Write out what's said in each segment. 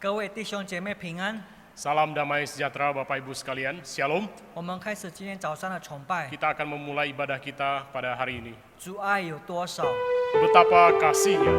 各位弟兄姐妹平安。 Salam damai sejahtera Bapak Ibu sekalian, Shalom. 我们开始今天早上的崇拜。 Kita akan memulai ibadah kita pada hari ini. 主爱有多少？ Betapa kasihnya.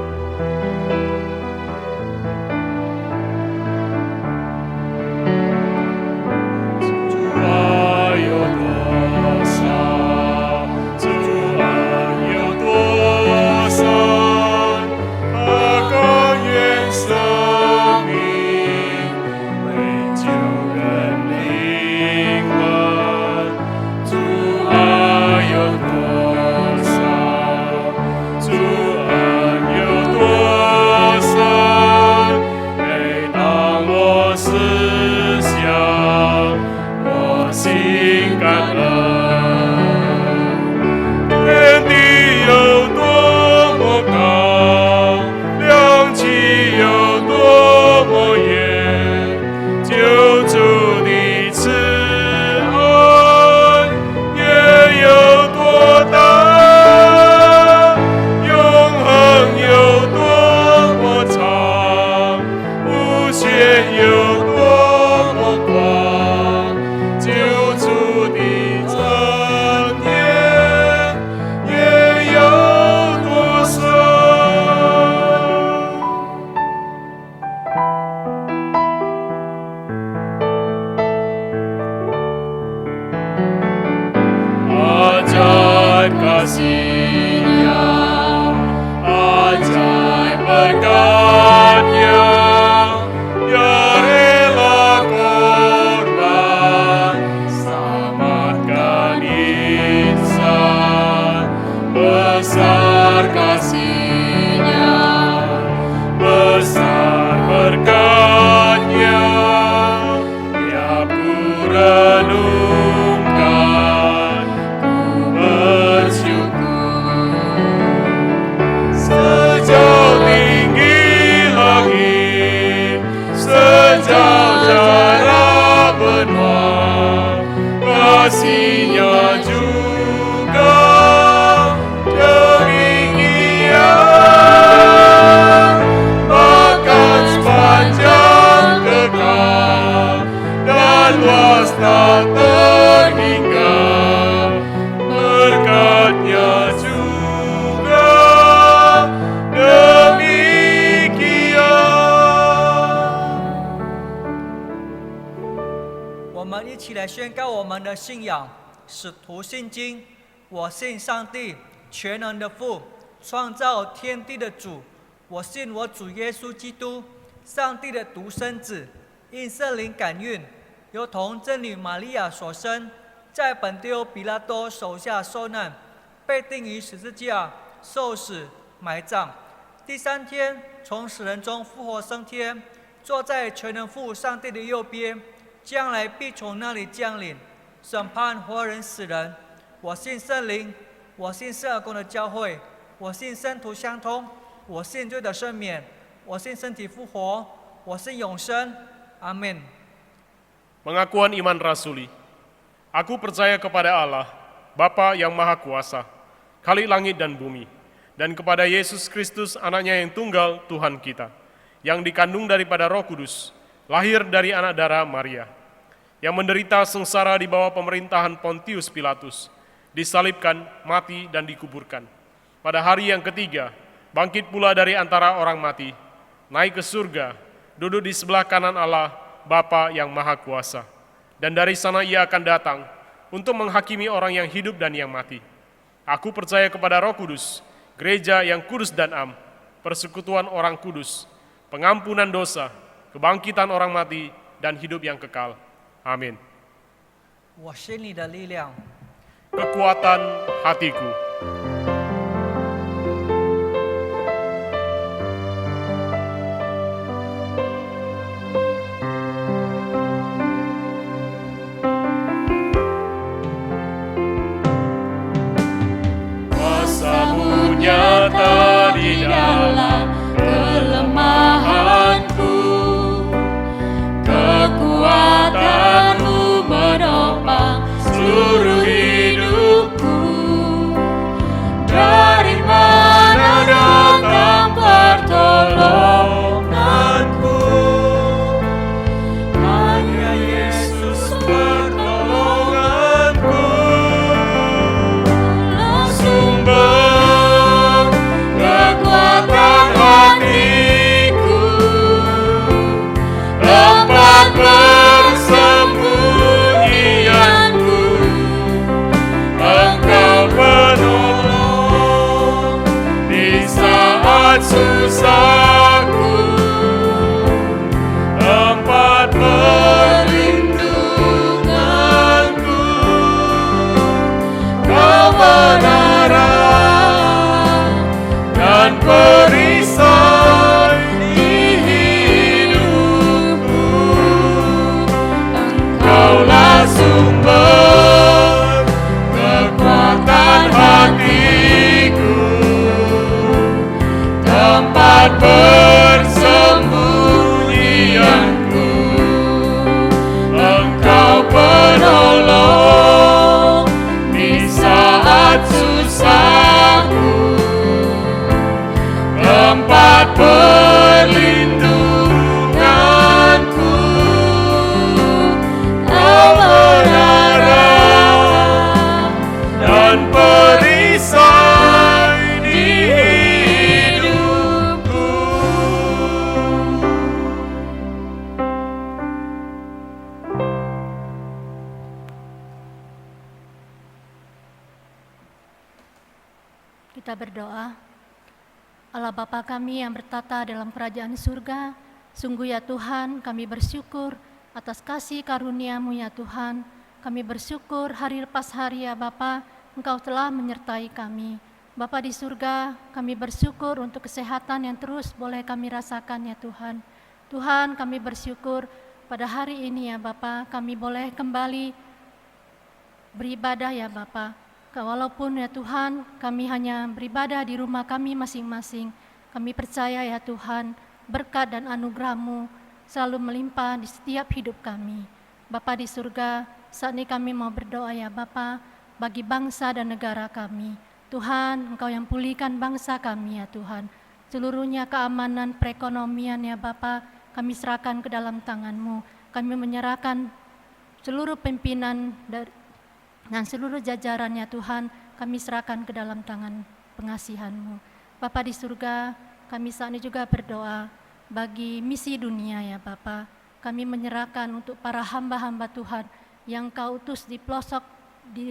信仰使徒信经，我信上帝全能的父，创造天地的主。我信我主耶稣基督，上帝的独生子，因圣灵感孕，由童真女玛利亚所生，在本丢彼拉多手下受难，被钉于十字架，受死，埋葬。第三天从死人中复活升天，坐在全能父上帝的右边，将来必从那里降临。 审判活人死人，我信圣灵，我信圣而公的教会，我信圣徒相通，我信罪的赦免，我信身体复活，我信永生。阿门。 Pengakuan iman rasuli. Aku percaya kepada Allah, Bapa yang Maha Kuasa, Khalik langit dan bumi, dan kepada Yesus Kristus anaknya yang tunggal Tuhan kita, yang dikandung daripada Roh Kudus, lahir dari anak darah Maria, yang menderita sengsara di bawah pemerintahan Pontius Pilatus, disalibkan, mati, dan dikuburkan. Pada hari yang ketiga, bangkit pula dari antara orang mati, naik ke surga, duduk di sebelah kanan Allah, Bapa yang Maha Kuasa. Dan dari sana ia akan datang untuk menghakimi orang yang hidup dan yang mati. Aku percaya kepada Roh Kudus, gereja yang kudus dan am, persekutuan orang kudus, pengampunan dosa, kebangkitan orang mati, dan hidup yang kekal. Amin. 我是你的力量， Kekuatan hatiku. Kuasa-Mu nyata di dalam kelemahanku, kekuatan-Mu menopang seluruh hidupku. susahku, tempat perlindunganku, kebenaran dan perisai di hidupku. Engkaulah sumber kekuatan hatiku, tempat persembunyianku. Engkau penolong di saat susahku, tempat perlindunganku, kebenaran dan perisai di hidupku. Kita berdoa. Allah Bapa kami yang bertata dalam kerajaan surga, sungguh ya Tuhan, kami bersyukur atas kasih karunia-Mu ya Tuhan. Kami bersyukur hari lepas hari ya Bapa, Engkau telah menyertai kami. Bapa di surga, kami bersyukur untuk kesehatan yang terus boleh kami rasakan ya Tuhan. Tuhan, kami bersyukur pada hari ini ya Bapa, kami boleh kembali beribadah ya Bapa. Walaupun ya Tuhan, kami hanya beribadah di rumah kami masing-masing, kami percaya ya Tuhan, berkat dan anugerah-Mu selalu melimpah di setiap hidup kami. Bapa di surga, saat ini kami mau berdoa ya Bapa, bagi bangsa dan negara kami. Tuhan, Engkau yang pulihkan bangsa kami ya Tuhan. Seluruhnya keamanan, perekonomian ya Bapa, kami serahkan ke dalam tangan-Mu. Kami menyerahkan seluruh pimpinan dan seluruh jajaran ya Tuhan, kami serahkan ke dalam tangan pengasihan-Mu. Bapa di surga, kami saat ini juga berdoa bagi misi dunia ya Bapa. Kami menyerahkan untuk para hamba-hamba Tuhan yang Kau utus di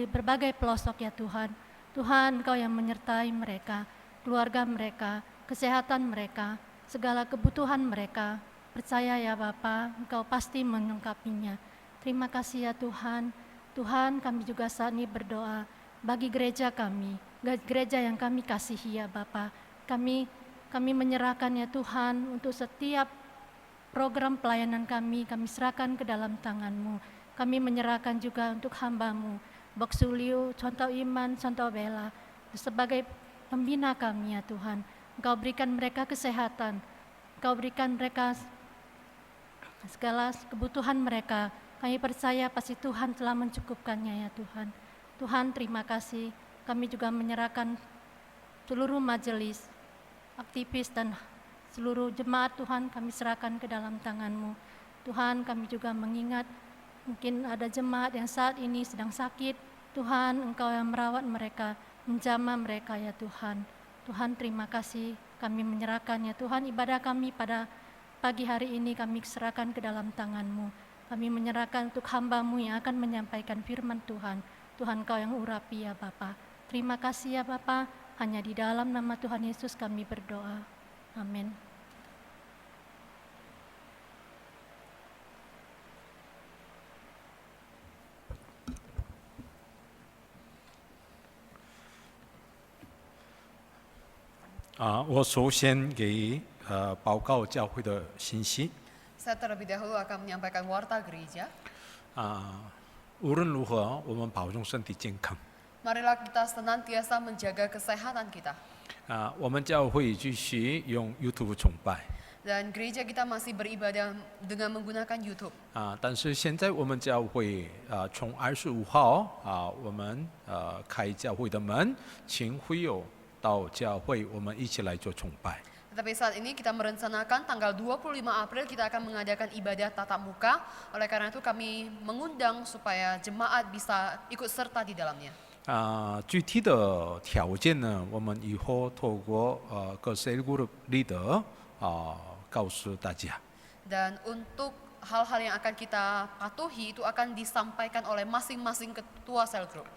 berbagai pelosok ya Tuhan. Tuhan, Engkau yang menyertai mereka, keluarga mereka, kesehatan mereka, segala kebutuhan mereka. Percaya ya Bapa, Engkau pasti melengkapinya. Terima kasih ya Tuhan. Tuhan, kami juga saat ini berdoa bagi gereja kami, gereja yang kami kasihi ya Bapa. Kami menyerahkan ya Tuhan untuk setiap program pelayanan kami serahkan ke dalam tangan-Mu. Kami menyerahkan juga untuk hamba-Mu, Bok Suliu, Contoh Iman, Contoh Bella, sebagai pembina kami ya Tuhan. Engkau berikan mereka kesehatan, Engkau berikan mereka segala kebutuhan mereka. Kami percaya pasti Tuhan telah mencukupkannya ya Tuhan. Tuhan, terima kasih. Kami juga menyerahkan seluruh majelis, aktivis dan seluruh jemaat Tuhan, kami serahkan ke dalam tangan-Mu. Tuhan, kami juga mengingat mungkin ada jemaat yang saat ini sedang sakit. Tuhan, Engkau yang merawat mereka, menjamah mereka ya Tuhan. Tuhan, terima kasih. Kami menyerahkan ya Tuhan, ibadah kami pada pagi hari ini kami serahkan ke dalam tangan-Mu. Kami menyerahkan untuk hamba-Mu yang akan menyampaikan firman Tuhan. Tuhan, Kau yang urapi ya Bapa. Terima kasih ya Bapa. Hanya di dalam nama Tuhan Yesus kami berdoa. Amin.我首先给报告教会的信息。 Saya terlebih dahulu akan menyampaikan warta gereja. 无论如何，我们保重身体健康。 Marilah kita senantiasa menjaga kesehatan kita. 我们教会继续用 YouTube 崇拜。 Dan gereja kita masih beribadah dengan menggunakan YouTube. 但是现在我们教会从25号我们开教会的门，请会友到教会，我们一起来做崇拜。 Tetapi saat ini kita merencanakan tanggal 25 April kita akan mengadakan ibadah tatap muka. Oleh karena itu kami mengundang supaya jemaat bisa ikut serta di dalamnya. 具体的条件呢，我们以后透过各 cell group leader 告诉大家。 Dan untuk hal-hal yang akan kita patuhi itu akan disampaikan oleh masing-masing ketua cell group.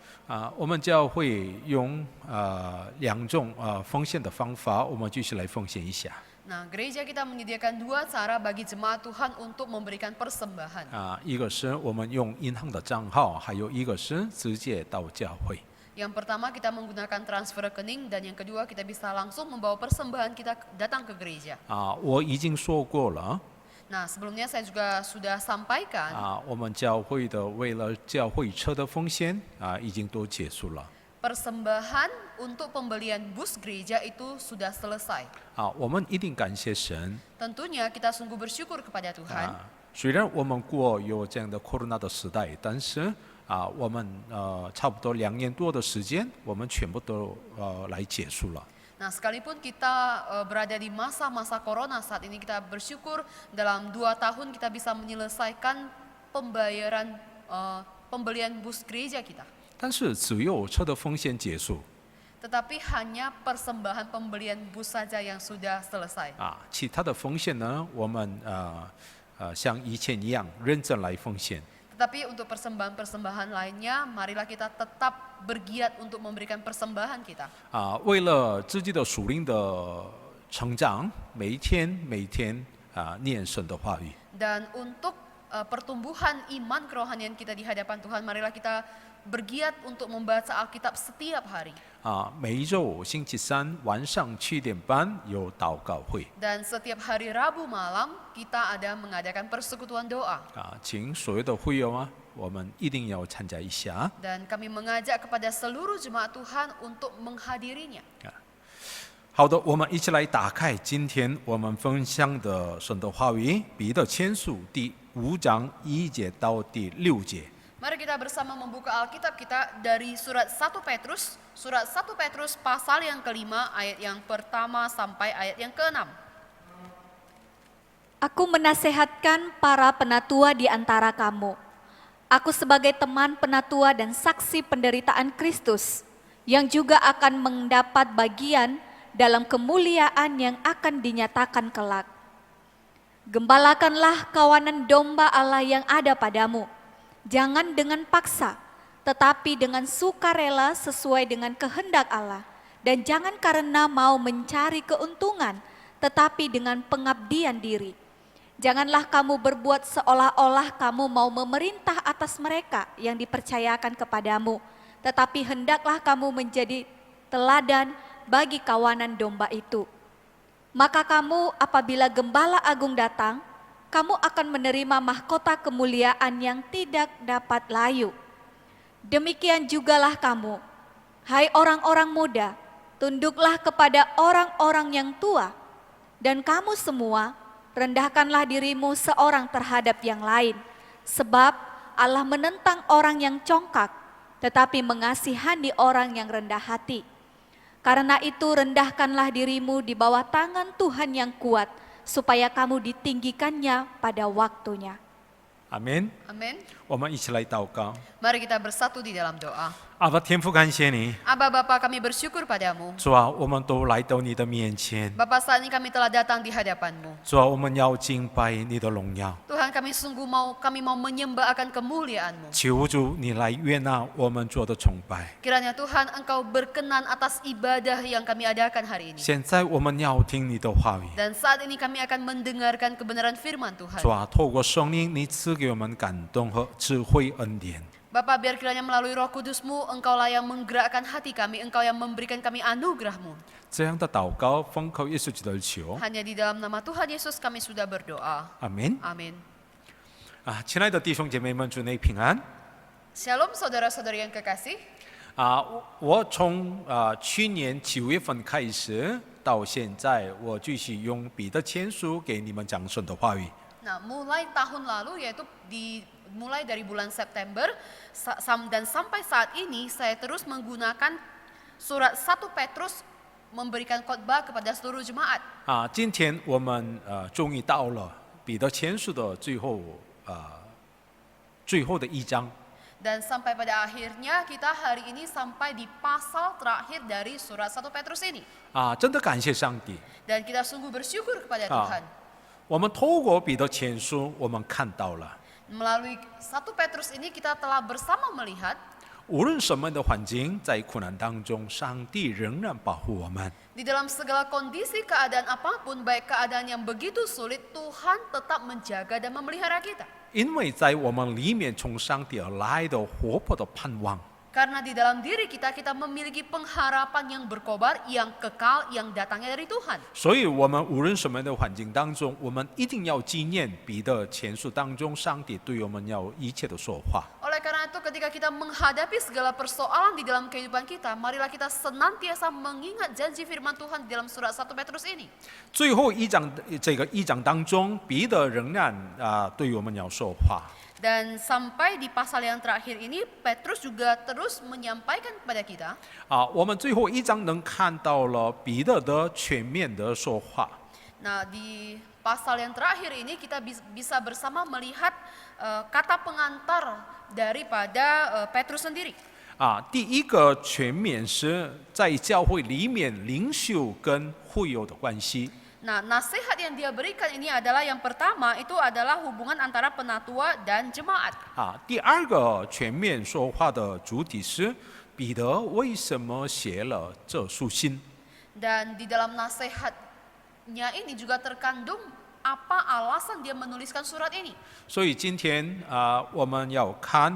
我们教会用2种奉献的方法，我们继续来奉献一下。 Nah, gereja kita menyediakan 2 cara bagi jemaat Tuhan untuk memberikan persembahan. 一个是我们用银行的账号，还有一个是直接到教会。 Yang pertama kita menggunakan transfer rekening dan yang kedua kita bisa langsung membawa persembahan kita datang ke gereja. 我已经说过了。 Nah, sebelumnya saya juga sudah sampaikan 我们教会的为了教会车的奉献已经都结束了。 persembahan untuk pembelian bus gereja itu sudah selesai. 我们一定感谢神。 Tentunya kita sungguh bersyukur kepada Tuhan. 虽然我们过有这样的 corona 的时代，但是我们差不多2年多的时间，我们全部都来结束了。 Nah, sekalipun kita berada di masa-masa corona saat ini, kita bersyukur dalam 2 tahun kita bisa menyelesaikan pembayaran pembelian bus gereja kita. 但是只有车的奉献结束 Tetapi hanya persembahan pembelian bus saja yang sudah selesai. 其他的奉献呢，我们像以前一样认真来奉献。 Tetapi untuk persembahan-persembahan lainnya, marilah kita tetap bergiat untuk memberikan persembahan kita. 为了自己的属灵的成长，每一天念神的话语。 Dan untuk pertumbuhan iman kerohanian kita di hadapan Tuhan, marilah kita bergiat untuk membaca Alkitab setiap hari. 每一周星期三晚上7点半有祷告会。 Dan setiap hari Rabu malam kita ada mengadakan persekutuan doa. 请所有的会友我们一定要参加一下。 Dan kami mengajak kepada seluruh jemaat Tuhan untuk menghadirinya. 好的，我们一起来打开今天我们分享的神的话语，彼得前书第5章1节到第6节。 Mari kita bersama membuka Alkitab kita dari surat 1 Petrus pasal yang kelima, ayat yang pertama sampai ayat yang keenam. Aku menasehatkan para penatua di antara kamu. Aku sebagai teman penatua dan saksi penderitaan Kristus, yang juga akan mendapat bagian dalam kemuliaan yang akan dinyatakan kelak. Gembalakanlah kawanan domba Allah yang ada padamu. Jangan dengan paksa, tetapi dengan sukarela sesuai dengan kehendak Allah. Dan jangan karena mau mencari keuntungan, tetapi dengan pengabdian diri. Janganlah kamu berbuat seolah-olah kamu mau memerintah atas mereka yang dipercayakan kepadamu. Tetapi hendaklah kamu menjadi teladan bagi kawanan domba itu. Maka kamu apabila Gembala Agung datang, kamu akan menerima mahkota kemuliaan yang tidak dapat layu. Demikian jugalah kamu, hai orang-orang muda, tunduklah kepada orang-orang yang tua. Dan kamu semua, rendahkanlah dirimu seorang terhadap yang lain. Sebab Allah menentang orang yang congkak, tetapi mengasihani orang yang rendah hati. Karena itu rendahkanlah dirimu di bawah tangan Tuhan yang kuat, supaya kamu ditinggikannya pada waktunya. Amin. Amin. 我们一起来祷告。 Mari kita bersatu di dalam doa. 阿爸天父，感谢你， Aba Bapa, kami bersyukur padamu. 主啊，我们都来到你的面前， Bapa, saat ini kami telah datang di hadapanmu. 主啊，我们要敬拜你的荣耀， Tuhan, kami mau menyembah akan kemuliaan-Mu. 求主你来悦纳我们做的崇拜。 Kiranya Tuhan Engkau berkenan atas ibadah yang kami adakan hari ini. 现在我们要听你的话语， Dan saat ini kami akan mendengarkan kebenaran firman Tuhan. 主啊，透过圣灵，你赐给我们感动和智慧恩典。 Bapa, biar kiranya melalui Roh Kudus-Mu, Engkaulah yang menggerakkan hati kami, Engkau yang memberikan kami anugerah-Mu. 这样的祷告，奉靠耶稣基督的求， Hanya di dalam nama Tuhan Yesus kami sudah berdoa. 阿门。 Amin. 亲爱的弟兄姐妹们，主内平安。 Shalom saudara-saudari yang kekasih. 我从去年9月份开始到现在，我继续用彼得前书给你们讲神的话语。 Nah, mulai tahun lalu, yaitu mulai dari bulan September dan sampai saat ini saya terus menggunakan surat 1 Petrus memberikan khotbah kepada seluruh jemaat. 今天我们终于到了彼得前书的最后的1章。 Dan sampai pada akhirnya kita hari ini sampai di pasal terakhir dari surat 1 Petrus ini. 真的感谢上帝。 Dan kita sungguh bersyukur kepada Tuhan. 我们透过彼得前书，我们看到了， Melalui 1 Petrus ini kita telah bersama melihat 无论什么样的环境，在苦难当中，上帝仍然保护我们。 di dalam segala kondisi keadaan apapun, baik keadaan yang begitu sulit, Tuhan tetap menjaga dan memelihara kita. 因为在我们里面从上帝而来的活泼的盼望， Karena di dalam diri kita, kita memiliki pengharapan yang berkobar, yang kekal, yang datangnya dari Tuhan. 所以我们无论什么样的环境当中，我们一定要纪念彼得前书当中上帝对我们要一切的说话。 Oleh karena itu, ketika kita menghadapi segala persoalan di dalam kehidupan kita, marilah kita senantiasa mengingat janji firman Tuhan di dalam surat 1 Petrus ini. 最后一章这个一章当中，彼得仍然对我们要说话。 Dan sampai di pasal yang terakhir ini, Petrus juga terus menyampaikan kepada kita. 我们最后一章能看到了彼得的全面的说话。 Nah, di pasal yang terakhir ini kita bisa bersama melihat kata pengantar daripada Petrus sendiri. 第一个全面是在教会里面领袖跟会友的关系。 Nah, nasihat yang dia berikan ini adalah yang pertama itu adalah hubungan antara penatua dan jemaat. 第二个全面说话的主体是彼得为什么写了这书信？ Dan di dalam nasihatnya ini juga terkandung apa alasan dia menuliskan surat ini. 所以今天我们要看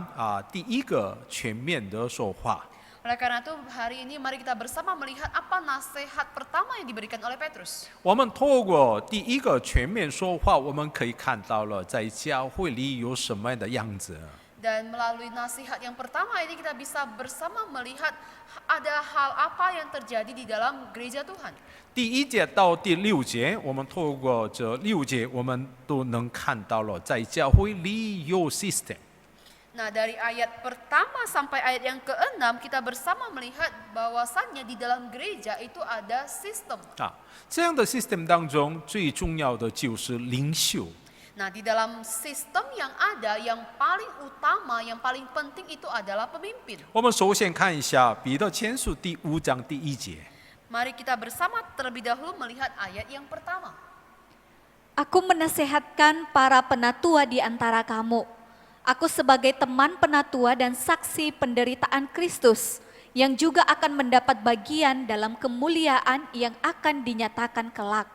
第一个全面的说话。 Oleh karena itu hari ini mari kita bersama melihat apa nasihat pertama yang diberikan oleh Petrus. 我们透过第一个全面说话，我们可以看到了在教会里有什么样的样子。 Dan melalui nasihat yang pertama ini kita bisa bersama melihat ada hal apa yang terjadi di dalam gereja Tuhan. 第一节到第六节，我们透过这六节，我们都能看到了在教会里有 system。 Nah, dari ayat pertama sampai ayat yang ke-6 kita bersama melihat bahwasannya di dalam gereja itu ada sistem. 这样的 system 当中，最重要的就是领袖。 Nah, di dalam sistem yang ada, yang paling utama, yang paling penting itu adalah pemimpin. 我们首先看一下彼得前书第5章第1节。 Mari kita bersama terlebih dahulu melihat ayat yang pertama. Aku menasehatkan para penatua di antara kamu. Aku sebagai teman penatua dan saksi penderitaan Kristus yang juga akan mendapat bagian dalam kemuliaan yang akan dinyatakan kelak.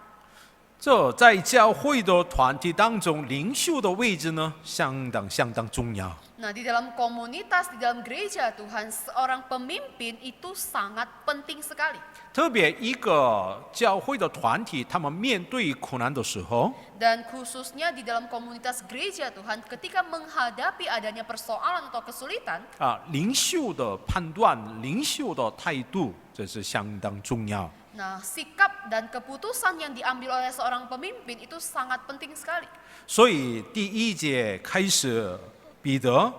这在教会的团体当中，领袖的位置呢，相当重要。 Nah, di dalam komunitas, di dalam gereja Tuhan, seorang pemimpin itu sangat penting sekali. 特别一个教会的团体，他们面对苦难的时候， Dan khususnya di dalam komunitas gereja Tuhan, ketika menghadapi adanya persoalan atau kesulitan, 领袖的判断、领袖的态度，这是相当重要。 nah sikap dan keputusan yang diambil oleh seorang pemimpin itu sangat penting sekali. 所以第一节开始，彼得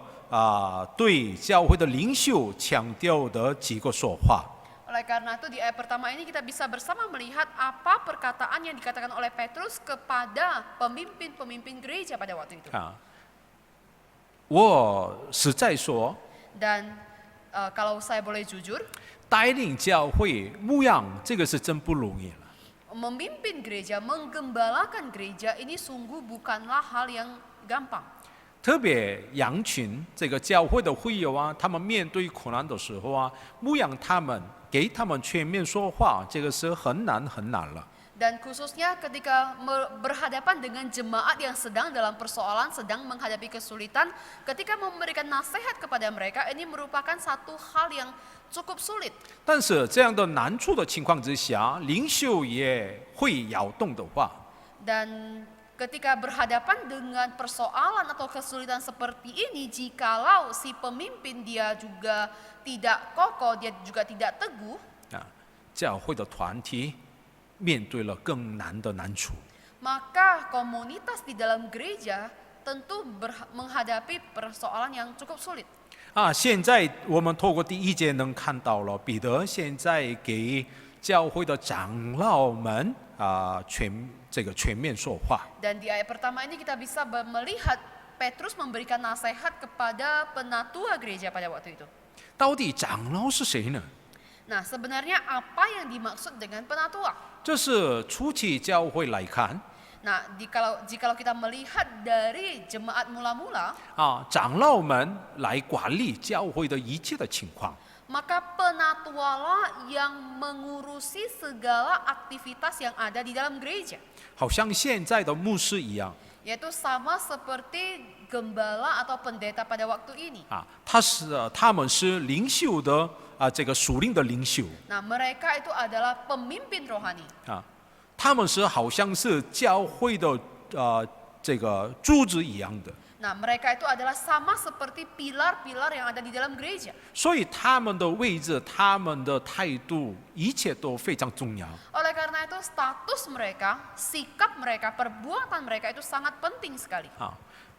对教会的领袖强调的几个说话。 Oleh karena itu di ayat pertama ini kita bisa bersama melihat apa perkataan yang dikatakan oleh Petrus kepada pemimpin-pemimpin gereja pada waktu itu. 我实在说， Dan kalau saya boleh jujur, 带领教会牧养这个是真不容易了。 memimpin gereja, menggembalakan gereja ini sungguh bukanlah hal yang gampang. 特别羊群这个教会的会友他们面对苦难的时候牧养他们，给他们全面说话，这个是很难了。 Dan khususnya ketika berhadapan dengan jemaat yang sedang dalam persoalan, sedang menghadapi kesulitan, ketika memberikan nasihat kepada mereka, ini merupakan satu hal yang cukup sulit. 但是这样的难处的情况之下，领袖也会摇动的话， Dan ketika berhadapan dengan persoalan atau kesulitan seperti ini, jikalau si pemimpin dia juga tidak kokoh, dia juga tidak teguh, 教会的团体面对了更难的难处。 maka komunitas di dalam gereja tentu menghadapi persoalan yang cukup sulit. 现在我们透过第一节能看到了，彼得现在给教会的长老们全面说话。 Dan di ayat pertama ini kita bisa melihat Petrus memberikan nasihat kepada penatua gereja pada waktu itu. 到底长老是谁呢？ Nah, sebenarnya apa yang dimaksud dengan penatua? 这是初期教会来看， Nah, jikalau kita melihat dari jemaat mula-mula, 长老们来管理教会的一切的情况。 maka penatualah yang mengurusi segala aktivitas yang ada di dalam gereja. 好像现在的牧师一样 Yaitu sama seperti gembala atau pendeta pada waktu ini. 他们是领袖的这个属灵的领袖 Nah, mereka itu adalah pemimpin rohani. 他们是好像是教会的这个柱子一样的， Nah, mereka itu adalah sama seperti pilar-pilar yang ada di dalam gereja. 所以他们的位置、他们的态度，一切都非常重要。 Oleh karena itu status mereka, sikap mereka, perbuatan mereka itu sangat penting sekali.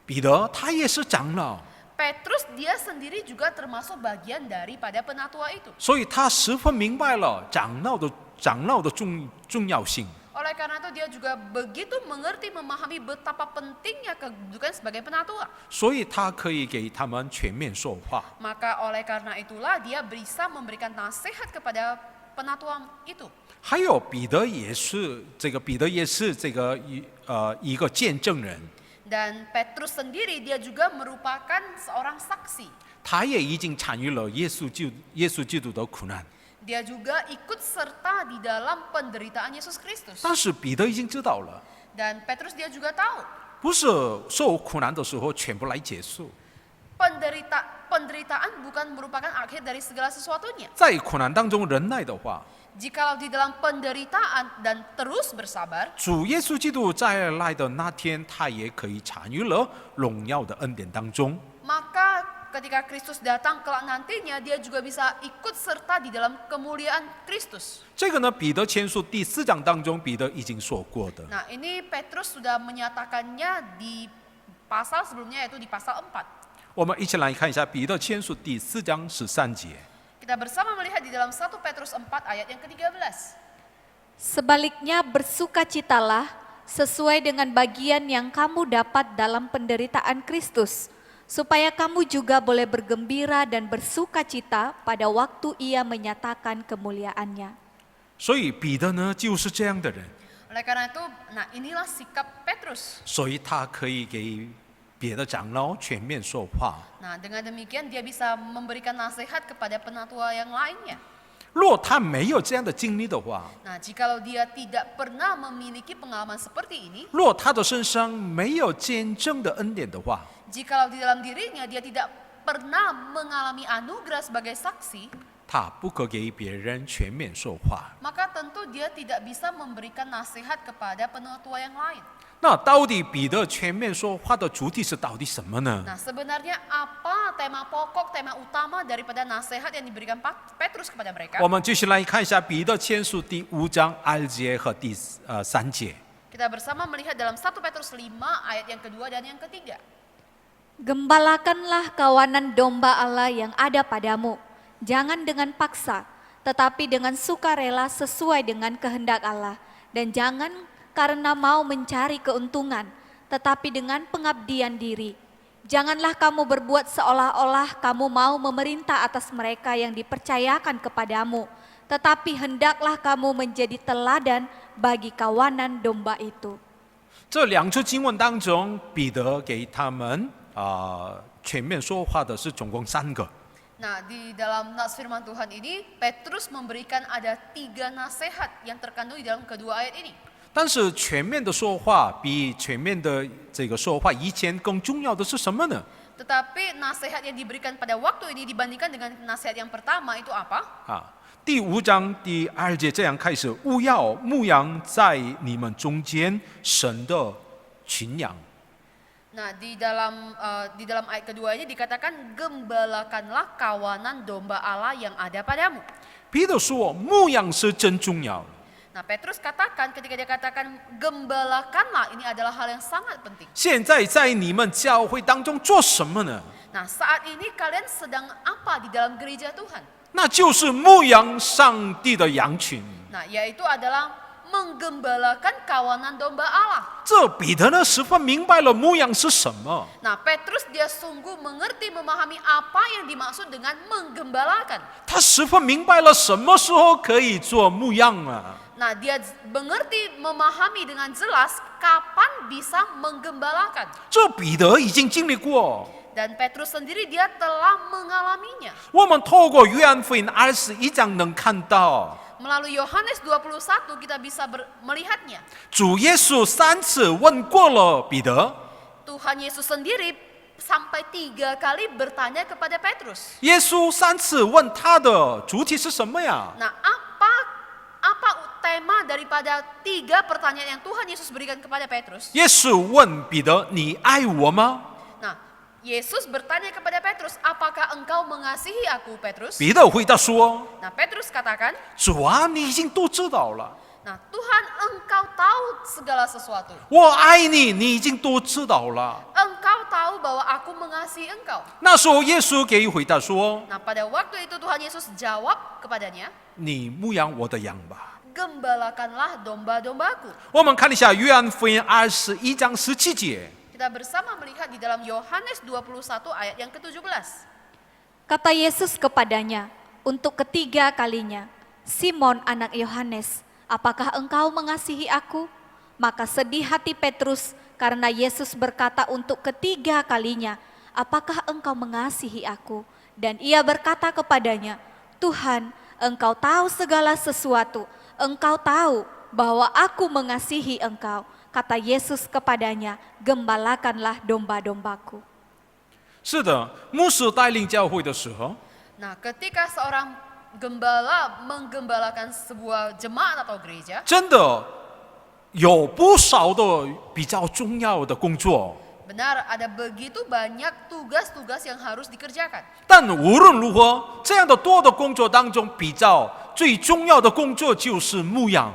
彼得他也是长老， Petrus dia sendiri juga termasuk bagian daripada penatua itu. 所以他十分明白了长老的重要性。 Oleh karena itu dia juga begitu mengerti, memahami betapa pentingnya kedudukan sebagai penatua. 所以他可以给他们全面说话。 Maka oleh karena itulah dia bisa memberikan nasihat kepada penatua itu. 还有彼得也是这个一个见证人， Dan Petrus sendiri dia juga merupakan seorang saksi. 他也已经参与了耶稣基督的苦难。 Dia juga ikut serta di dalam penderitaan Yesus Kristus. 但是彼得已经知道了， Dan Petrus dia juga tahu 不是受苦难的时候全部来结束， penderitaan bukan merupakan akhir dari segala sesuatunya. 在苦难当中忍耐的话， Jikalau di dalam penderitaan dan terus bersabar, 主耶稣基督再来的那天，他也可以参与了荣耀的恩典当中。 maka ketika Kristus datang kelak nantinya, dia juga bisa ikut serta di dalam kemuliaan Kristus. 这个呢，彼得前书第4章当中，彼得已经说过的。 Nah, ini Petrus sudah menyatakannya di pasal sebelumnya, yaitu di pasal 4. 我们一起来看一下彼得前书第4章13节。 Kita bersama melihat di dalam 1 Petrus 4 ayat yang ke-13. Sebaliknya bersukacitalah sesuai dengan bagian yang kamu dapat dalam penderitaan Kristus, supaya kamu juga boleh bergembira dan bersukacita pada waktu Ia menyatakan kemuliaannya. 所以彼得呢就是这样的人， Oleh karena itu, nah inilah sikap Petrus. 所以他可以给别的长老全面说话。 Nah, dengan demikian dia bisa memberikan nasihat kepada penatua yang lainnya. 若他没有这样的经历的话， Nah, jikalau dia tidak pernah memiliki pengalaman seperti ini, 若他的身上没有见证的恩典的话， jikalau di dalam dirinya dia tidak pernah mengalami anugerah sebagai saksi, 他不可给别人全面说话。 maka tentu dia tidak bisa memberikan nasihat kepada penatua yang lain. 那到底彼得全面说话的主题是到底什么呢？ Nah, sebenarnya apa tema pokok, tema utama daripada nasihat yang diberikan Petrus kepada mereka? 我们继续来看一下彼得前书第5章2节和第3节。 Kita bersama melihat dalam 1 Petrus 5 ayat yang kedua dan yang ketiga. Gembalakanlah kawanan domba Allah yang ada padamu, jangan dengan paksa, tetapi dengan sukarela sesuai dengan kehendak Allah, dan jangan karena mau mencari keuntungan, tetapi dengan pengabdian diri. Janganlah kamu berbuat seolah-olah kamu mau memerintah atas mereka yang dipercayakan kepadamu, tetapi hendaklah kamu menjadi teladan bagi kawanan domba itu. 这两处经文当中，彼得给他们全面说话的是总共3个。 Nah, di dalam nas firman Tuhan ini, Petrus memberikan ada 3 nasihat yang terkandung di dalam kedua ayat ini. 但是全面的说话比全面的这个说话以前更重要的是什么呢？ Tetapi nasihat yang diberikan pada waktu ini dibandingkan dengan nasihat yang pertama itu apa? 第5章第2节这样开始：勿要牧养在你们中间神的群羊。 Nah, di dalam ayat kedua ini dikatakan gembalakanlah kawanan domba Allah yang ada padamu. 彼得说，牧养是真重要。 Nah, Petrus katakan ketika dia katakan gembalakanlah, ini adalah hal yang sangat penting. 现在在你们教会当中做什么呢？ Nah, saat ini kalian sedang apa di dalam gereja Tuhan? 那就是牧养上帝的羊群。 Nah, yaitu adalah menggembalakan kawanan domba Allah. 这彼得呢十分明白了牧羊是什么。 Nah, Petrus dia sungguh mengerti, memahami apa yang dimaksud dengan menggembalakan. 他十分明白了什么时候可以做牧羊啊。 Nah, dia mengerti, memahami dengan jelas kapan bisa menggembalakan. 这彼得已经经历过。 Dan Petrus sendiri dia telah mengalaminya. 我们透过约翰福音21章能看到， Melalui Yohanes 21 kita bisa melihatnya. 主耶稣3次问过了彼得， Tuhan Yesus sendiri sampai 3 kali bertanya kepada Petrus. 耶稣3次问他的主题是什么呀？ Nah, apa tema daripada 3 pertanyaan yang Tuhan Yesus berikan kepada Petrus? 耶稣问彼得：“你爱我吗 Nah, Yesus bertanya kepada Petrus, apakah engkau mengasihi aku, Petrus?？” 彼得回答说 Nah, Petrus katakan,：“ 主啊，你已经都知道了， nah Tuhan engkau tahu segala sesuatu. 我爱你，你已经都知道了。 Engkau tahu bahwa aku mengasihi engkau. ”那时候耶稣给予回答说 Nah, pada waktu itu Tuhan Yesus jawab kepadanya,：“ 你牧养我的羊吧。 gembalakanlah domba-dombaku. ” 我们看一下约翰福音21章17节。 Kita bersama melihat di dalam Yohanes 21 ayat yang ke-17. Kata Yesus kepadanya untuk ketiga kalinya, Simon anak Yohanes, apakah engkau mengasihi aku? Maka sedih hati Petrus karena Yesus berkata untuk ketiga kalinya, apakah engkau mengasihi aku? Dan ia berkata kepadanya, Tuhan, engkau tahu segala sesuatu, engkau tahu bahwa aku mengasihi engkau. Kata Yesus kepadanya, gembalakanlah domba-dombaku. 是的，牧师带领教会的时候， Nah, ketika seorang gembala menggembalakan sebuah jemaat atau gereja, 真的有不少的比较重要的工作。 benar ada begitu banyak tugas-tugas yang harus dikerjakan. 但无论如何，这样的多的工作当中，比较最重要的工作就是牧养。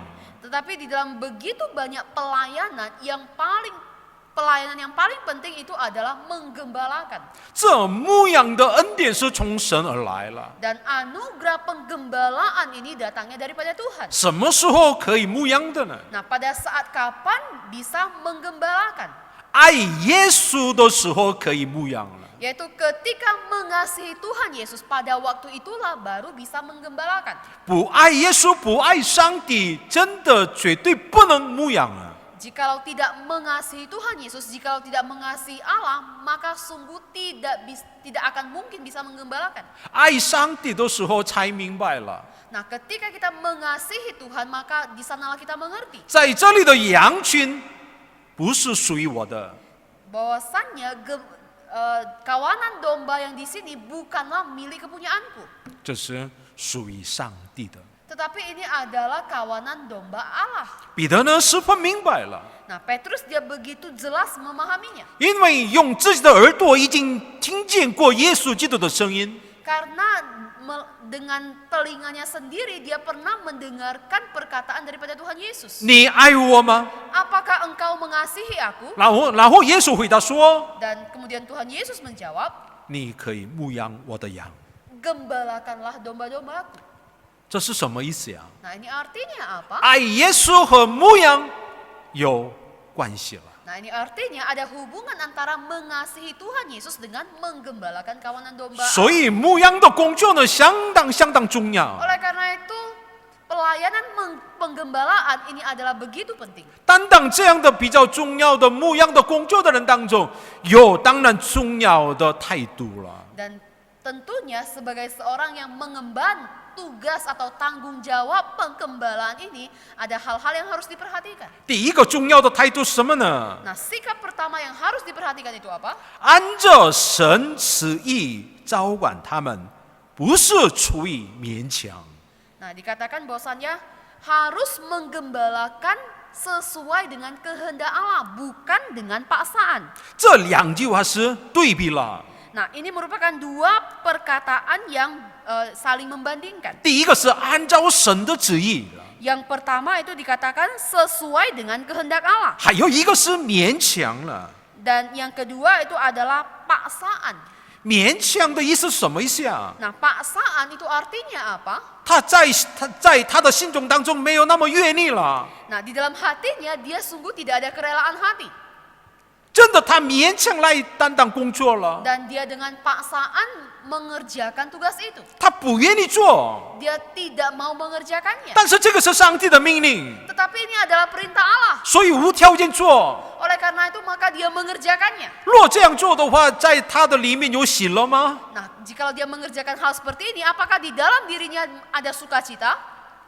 Tetapi di dalam begitu banyak pelayanan yang paling penting itu adalah menggembalakan. 这牧养的恩典是从神而来了。 Dan anugerah penggembalaan ini datangnya daripada Tuhan. 什么时候可以牧养的呢？ Nah, pada saat kapan bisa menggembalakan? 爱耶稣的时候可以牧养了。 Yaitu ketika mengasihi Tuhan Yesus, pada waktu itulah baru bisa menggembalakan. 不爱耶稣、不爱上帝，真的绝对不能牧养啊！ Jikalau tidak mengasihi Tuhan Yesus, jikalau tidak mengasihi Allah, maka sungguh tidak akan mungkin bisa menggembalakan. 爱上帝的时候才明白了， Nah, ketika kita mengasihi Tuhan, maka di sanalah kita mengerti 在这里的羊群不是属于我的， bahwasannya kawanan domba yang di sini bukanlah milik kepunyaanku, 这是属于上帝的。 tetapi ini adalah kawanan domba Allah. 彼得呢十分明白了， Nah, Petrus dia begitu jelas memahaminya. 因为用自己的耳朵已经听见过耶稣基督的声音， Karena dengan telinganya sendiri dia pernah mendengarkan perkataan daripada Tuhan Yesus. 你爱我吗？ Apakah engkau mengasihi aku? 然后耶稣回答说， Dan kemudian Tuhan Yesus menjawab, 你可以牧养我的羊。 gembalakanlah domba-dombaku. 这是什么意思呀？ Nah, ini artinya apa? 爱耶稣和牧羊有关系了。 Nah, ini artinya ada hubungan antara mengasihi Tuhan Yesus dengan menggembalakan kawanan domba. 所以牧羊的工作呢，相当重要。 Oleh karena itu, pelayanan penggembalaan ini adalah begitu penting. 担当这样的比较重要的牧羊的工作的人当中，有当然重要的态度了。 Dan tentunya sebagai seorang yang mengemban tugas atau tanggung jawab penggembalaan ini, ada hal-hal yang harus diperhatikan. 第一个重要的态度是什么呢？ Nah, sikap pertama yang harus diperhatikan itu apa? 按着神旨意招管他们，不是出于勉强。 Nah, dikatakan bahwasannya harus menggembalakan sesuai dengan kehendak Allah, bukan dengan paksaan. 这两句话是对比了。 Nah, ini merupakan dua perkataan yang saling membandingkan. 第一个是按照神的旨意， Yang pertama itu dikatakan sesuai dengan kehendak Allah. 还有一个是勉强了。 Dan yang kedua itu adalah paksaan. 勉强的意思是什么意思啊？ Nah, paksaan itu artinya apa? 他在他的心中当中没有那么愿意了， Nah, di dalam hatinya dia sungguh tidak ada kerelaan hati. 真的他勉强来担当工作了， Dan dia dengan paksaan mengerjakan tugas itu. 他不愿意做， Dia tidak mau mengerjakannya. 但是这个是上帝的命令， Tetapi ini adalah perintah Allah. 所以无条件做。 Oleh karena itu maka dia mengerjakannya. 若这样做的话，在他的里面有喜乐吗？ Nah, jikalau dia mengerjakan hal seperti ini, apakah di dalam dirinya ada sukacita?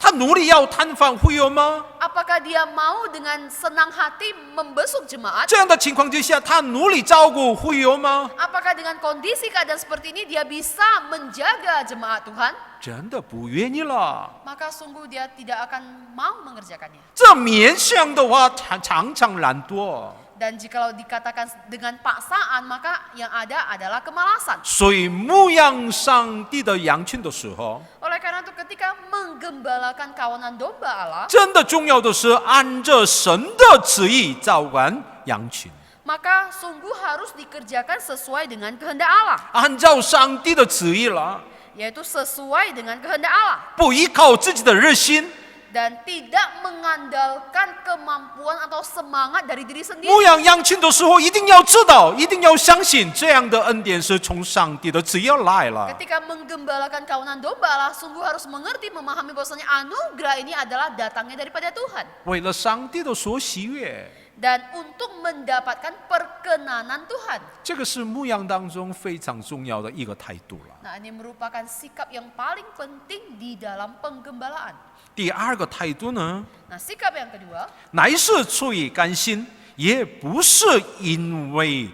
他努力要摊贩会有吗？ Apakah dia mau dengan senang hati membesuk jemaat? 这样的情况之下，他努力照顾会有吗？ Apakah dengan kondisi keadaan seperti ini dia bisa menjaga jemaat Tuhan? 真的不愿意了。 Maka sungguh dia tidak akan mau mengerjakannya. 这勉强的话，常常懒惰。 Dan jikalau dikatakan dengan paksaan, maka yang ada adalah kemalasan. 所以牧养上帝的羊群的时候， Oleh karena itu ketika menggembalakan kawanan domba Allah, 真的重要的是按着神的旨意照管羊群， maka sungguh harus dikerjakan sesuai dengan kehendak Allah, 按照上帝的旨意了， yaitu sesuai dengan kehendak Allah. 不依靠自己的热心。 Dan tidak mengandalkan kemampuan atau semangat dari diri sendiri. 牧养羊群的时候，一定要知道，一定要相信，这样的恩典是从上帝的旨意来了。 Ketika menggembalakan kawanan domba Allah, sungguh harus mengerti, memahami bahwasanya anugerah ini adalah datangnya daripada Tuhan. 为了上帝的所喜悦， Dan untuk mendapatkan perkenanan Tuhan. 这个是牧养当中非常重要的一个态度了。 Nah, ini merupakan sikap yang paling penting di dalam penggembalaan. 第二个态度呢， Nah, sikap yang kedua, 乃是出于甘心，也不是因为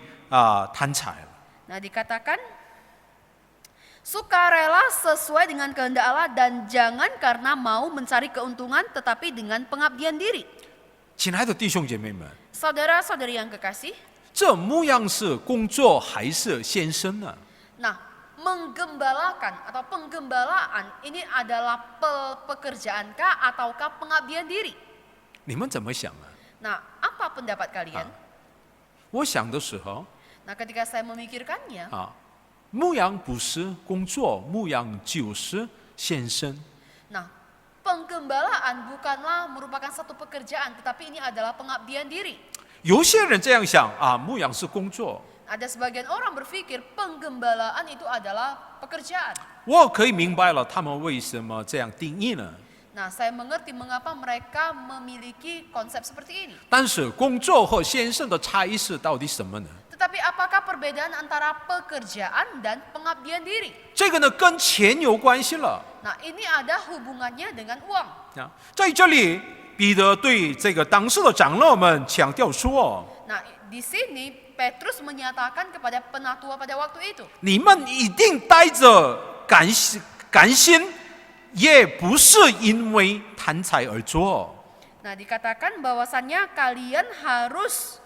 贪财。 nah dikatakan sukarela sesuai dengan kehendak Allah dan jangan karena mau mencari keuntungan tetapi dengan pengabdian diri. 亲爱的弟兄姐妹们， Saudara-saudari yang kekasih, 这牧养是工作还是献身呢？ nah menggembalakan atau penggembalaan ini adalah pekerjaankah ataukah pengabdian diri? 你们怎么想啊？ Nah, apa pendapat kalian? 我想的时候 Nah, ketika saya memikirkannya, 牧养不是工作，牧养就是献身。 nah penggembalaan bukanlah merupakan satu pekerjaan, tetapi ini adalah pengabdian diri. 有些人这样想牧养是工作， Ada sebagian orang berpikir penggembalaan itu adalah pekerjaan. 我可以明白了他们为什么这样定义呢？ Nah, saya mengerti mengapa mereka memiliki konsep seperti ini. 但是工作和献身的差异是到底什么呢？ Tetapi apakah perbedaan antara pekerjaan dan pengabdian diri? 这个呢跟钱有关系了。 Nah, ini ada hubungannya dengan uang. 在这里，彼得对这个当时的长老们强调说： Nah, di sini Petrus menyatakan kepada penatua pada waktu itu, 你们一定带着甘心，也不是因为贪财而做。 nah dikatakan bahwasannya kalian harus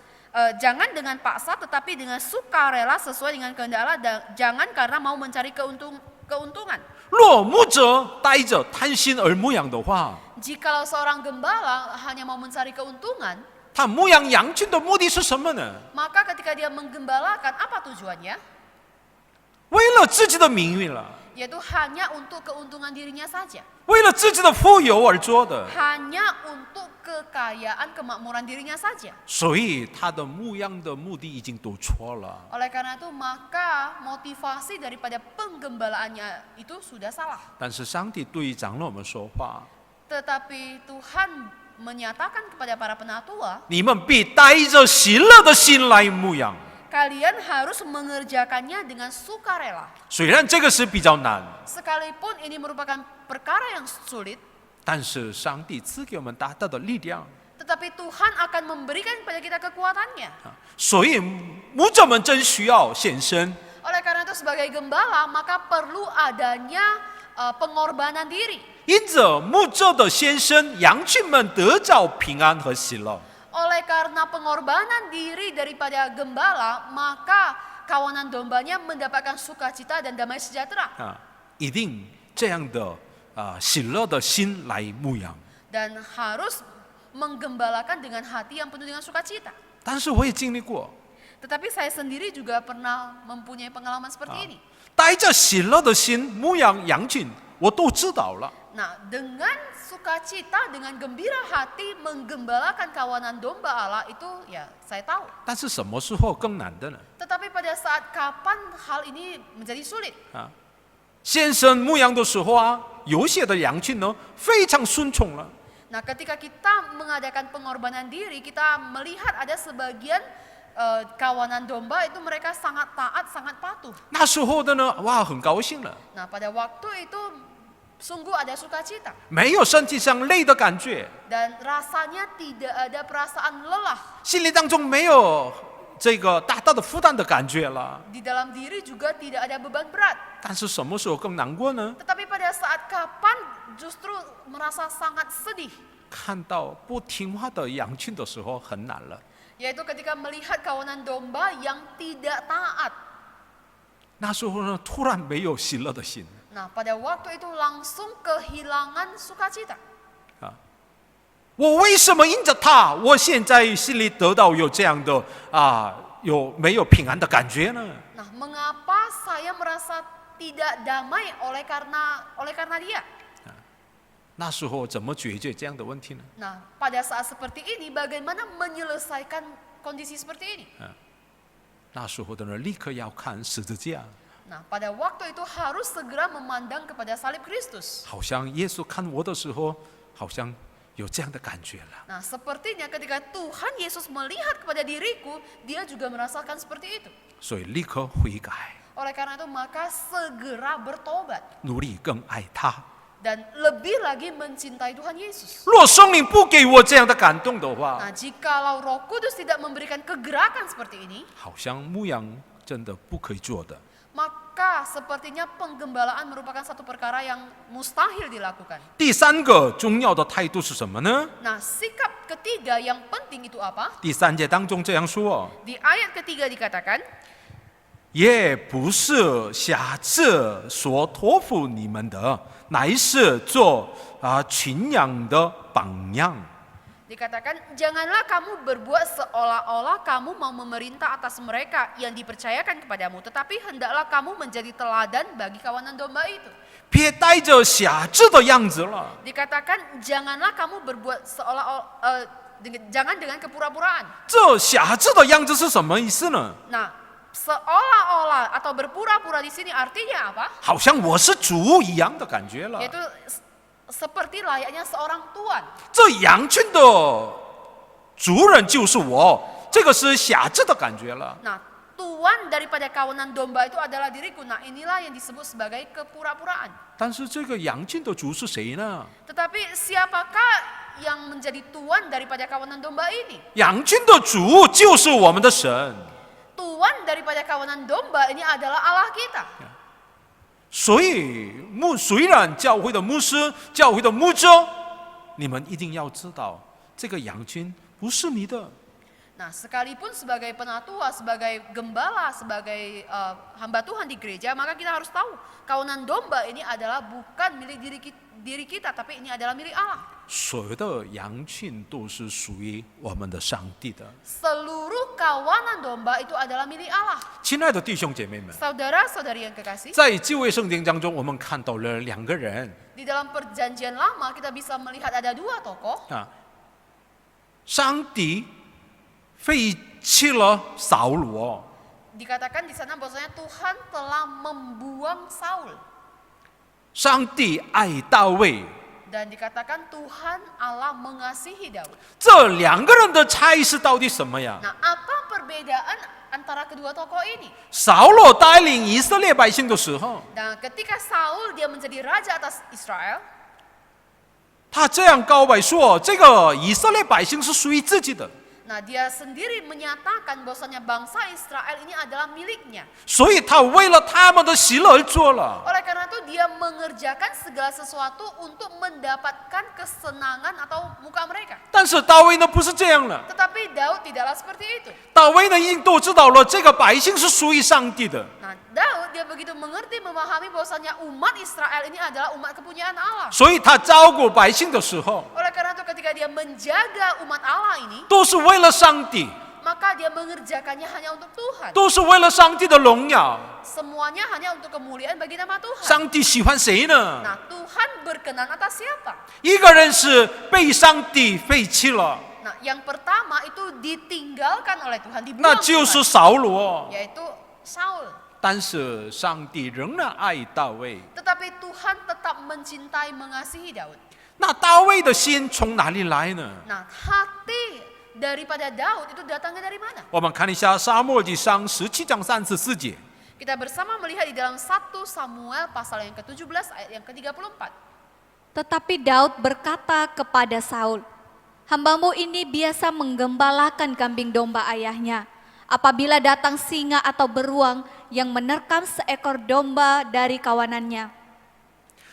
jangan dengan paksa tetapi dengan sukarela sesuai dengan kehendak Allah dan jangan karena mau mencari keuntungan. 若牧者带着贪心而牧养的话， Jikalau seorang gembala hanya mau mencari keuntungan, 他牧养羊群的目的是什么呢？ maka ketika dia menggembalakan apa tujuannya? 为了自己的名誉了， Yaitu hanya untuk keuntungan dirinya saja. 为了自己的富有而做的， Hanya untuk kekayaan kemakmuran dirinya saja. 所以他的牧养的目的已经都错了。 Oleh karena itu maka motivasi daripada penggembalaannya itu sudah salah. 但是上帝对长老们说话： Tetapi Tuhan menyatakan kepada para penatua, 你们必带着喜乐的心来牧养。 kalian harus mengerjakannya dengan sukarela. 虽然这个是比较难， Sekalipun ini merupakan perkara yang sulit, 但是上帝赐给我们大大的力量。 tetapi Tuhan akan memberikan kepada kita kekuatannya. 所以牧者们真需要献身。 Oleh karena itu sebagai gembala maka perlu adanya pengorbanan diri. 因着牧者的献身，羊群们得着平安和喜乐。 Oleh karena pengorbanan diri daripada gembala, maka kawanan dombanya mendapatkan sukacita dan damai sejahtera. 一定这样的喜乐的心来牧养。 Dan harus menggembalakan dengan hati yang penuh dengan sukacita. 但是我也经历过， Tetapi saya sendiri juga pernah mempunyai pengalaman seperti ini. 带着喜乐的心牧养羊群，我都知道了。 Nah, dengan sukacita, dengan gembira hati menggembalakan kawanan domba Allah itu ya saya tahu. 但是什么时候更难的呢？ Tetapi pada saat kapan hal ini menjadi sulit? 先生牧羊的时候啊，有些的羊群呢非常顺从了， Nah, ketika kita mengadakan pengorbanan diri, kita melihat ada sebagian kawanan domba itu mereka sangat taat, sangat patuh. 那时候的呢，哇，很高兴了， Nah, pada waktu itu sungguh ada sukacita 没有身体上累的感觉， dan rasanya tidak ada perasaan lelah. 心里当中没有这个大大的负担的感觉了。 Di dalam diri juga tidak ada beban berat. 但是什么时候更难过呢？ Tetapi pada saat kapan justru merasa sangat sedih, 看到不听话的羊群的时候很难了。 yaitu ketika melihat kawanan domba yang tidak taat. 那时候呢，突然没有喜乐的心 Nah, pada waktu itu langsung kehilangan sukacita. 啊！我为什么因着他，我现在心里得到有这样的有没有平安的感觉呢？ Nah, mengapa saya merasa tidak damai oleh karena dia? 那时候怎么解决这样的问题呢？ Nah, pada saat seperti ini bagaimana menyelesaikan kondisi seperti ini? 那时候的人立刻要看十字架， Nah, pada waktu itu harus segera memandang kepada salib Kristus. 好像耶稣看我的时候，好像有这样的感觉了。 Nah, sepertinya ketika Tuhan Yesus melihat kepada diriku, dia juga merasakan seperti itu. 所以立刻悔改， Oleh karena itu maka segera bertobat 努力更爱他。 dan lebih lagi mencintai Tuhan Yesus. 若圣灵不给我这样的感动的话， Nah, jikalau Roh Kudus tidak memberikan kegerakan seperti ini, 好像牧羊真的不可以做的。 maka sepertinya penggembalaan merupakan satu perkara yang mustahil dilakukan. 第三个重要的态度是什么呢？ Nah, sikap ketiga yang penting itu apa? 第三节当中这样说： Di ayat ketiga dikatakan, 也不是瞎子所托付你们的，乃是做群羊的榜样。 dikatakan, janganlah kamu berbuat seolah-olah kamu mau memerintah atas mereka yang dipercayakan kepadamu, tetapi hendaklah kamu menjadi teladan bagi kawanan domba itu. 别带着瞎子的样子了。 Dikatakan, janganlah kamu berbuat jangan dengan kepura-puraan. 这瞎子的样子是什么意思呢？ Nah, seolah-olah atau berpura-pura di sini artinya apa? 好像我是主一样的感觉了。 Yaitu seperti layaknya seorang tuan. 这羊群的主人就是我，这个是瞎子的感觉了。 Nah, tuan daripada kawanan domba itu adalah diriku. Nah, inilah yang disebut sebagai kepura-puraan. 但是这个羊群的主是谁呢？ Tetapi siapakah yang menjadi tuan daripada kawanan domba ini? 羊群的主就是我们的神。 Tuan daripada kawanan domba ini adalah Allah kita. 所以虽然教会的牧师、教会的牧者，你们一定要知道，这个羊群不是你的。 Nah, sekalipun sebagai penatua, sebagai gembala, sebagai hamba Tuhan di gereja, maka kita harus tahu kawanan domba ini adalah bukan milik diri kita, tapi ini adalah milik Allah. 所有的羊群都是属于我们的上帝的。 Seluruh kawanan domba itu adalah milik Allah. 亲爱的弟兄姐妹们， Saudara-saudari yang kekasih, 在旧约圣经当中，我们看到了两个人 di dalam perjanjian lama kita bisa melihat ada dua tokoh. 啊，上帝废弃了扫罗， Dikatakan di sana bahwasanya Tuhan telah membuang Saul. 上帝爱大卫。 Dan dikatakan Tuhan Allah mengasihi Daud. 这两个人的差异是到底什么呀？ Nah, apa perbedaan antara kedua tokoh ini? 扫罗带领以色列百姓的时候， Nah, ketika Saul dia menjadi raja atas Israel, 他这样告白说，这个以色列百姓是属于自己的， nah dia sendiri menyatakan bahwasanya bangsa Israel ini adalah miliknya. 所以他为了他们的喜乐而做了。 Oleh karena itu dia mengerjakan segala sesuatu untuk mendapatkan kesenangan atau muka mereka. 但是大卫呢，不是这样了。 Tetapi Daud tidaklah seperti itu. 大卫呢，已经都知道了，这个百姓是属于上帝的。 Nah, Daud dia begitu mengerti, memahami bahwasanya umat Israel ini adalah umat kepunyaan Allah. 所以他照顾百姓的时候， Oleh karena itu ketika dia menjaga umat Allah ini, 都是为了上帝。 maka maka dia mengerjakannya hanya untuk Tuhan. 都是为了上帝的荣耀。 Semuanya hanya untuk kemuliaan bagi nama Tuhan. 上帝喜欢谁呢？ Nah, Tuhan berkenan atas siapa? 一个人是被上帝废弃了， Nah, yang pertama itu ditinggalkan oleh Tuhan, 那 dibuang 就 Tuhan, 是扫罗。 yaitu Saul. 但是上帝仍然爱大卫。 Tetapi Tuhan tetap mencintai, mengasihi Daud. 那大卫的心从哪里来呢？ Nah, hati daripada Daud itu datangnya dari mana? 我们看一下撒母耳记上17章34节。 Kita bersama melihat di dalam 1 Samuel pasal yang ke-17 ayat yang ke-34. Tetapi Daud berkata kepada Saul, "Hambamu ini biasa menggembalakan kambing domba ayahnya. Apabila datang singa atau beruang yang menerkam seekor domba dari kawanannya."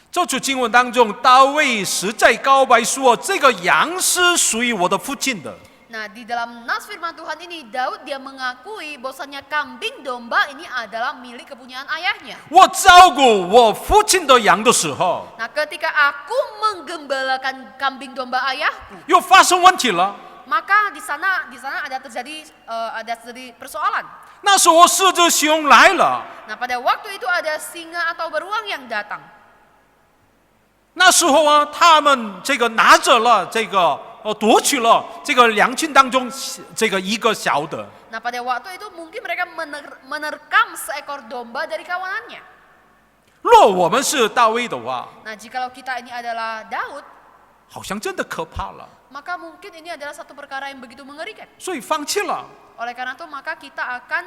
这处经文当中，大卫实在告白说：“这个羊是属于我的父亲的。” Nah, di dalam nas firman Tuhan ini Daud dia mengakui bahwasanya kambing domba ini adalah milik kepunyaan ayahnya. 我照顾我父亲的羊的时候， Nah, ketika aku menggembalakan kambing domba ayahku, 又发生问题了。 maka di sana ada terjadi persoalan. 那时候狮子熊来了， Nah, pada waktu itu ada singa atau beruang yang datang. 那时候啊，他们这个拿着了这个夺取了这个羊群当中这个一个小的。 Nah, pada waktu itu mungkin mereka menerkam seekor domba dari kawanannya. 若我们是大卫的话， Nah, jikalau kita ini adalah Daud, 好像真的可怕了， maka mungkin ini adalah satu perkara yang begitu mengerikan. 所以放弃了。 Oleh karena itu maka kita akan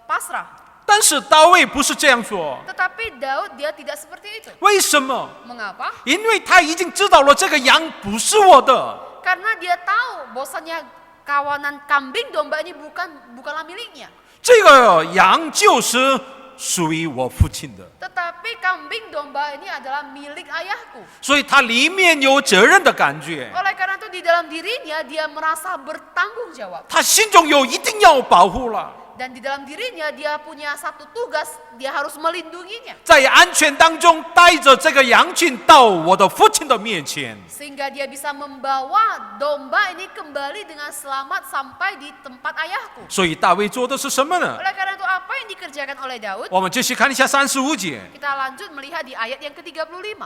pasrah. 但是大卫不是这样做， Tetapi Daud dia tidak seperti itu. 为什么？ Mengapa? 因为他已经知道了这个羊不是我的， Karena dia tahu bahwasanya kawanan kambing domba ini bukanlah miliknya. 这个羊就是属于我父亲的， Tetapi kambing domba ini adalah milik ayahku. 所以他里面有责任的感觉， Oleh karena itu di dalam dirinya dia merasa bertanggung jawab. 他心中有一定要保护了。 Dan di dalam dirinya dia punya satu tugas, dia harus melindunginya. 在安全当中带着这个羊群到我的父亲的面前， Sehingga dia bisa membawa domba ini kembali dengan selamat sampai di tempat ayahku. 所以大卫做的是什么呢？ Oleh karena itu apa yang dikerjakan oleh Daud? 我们继续看一下35节。 Kita lanjut melihat di ayat yang ke-35.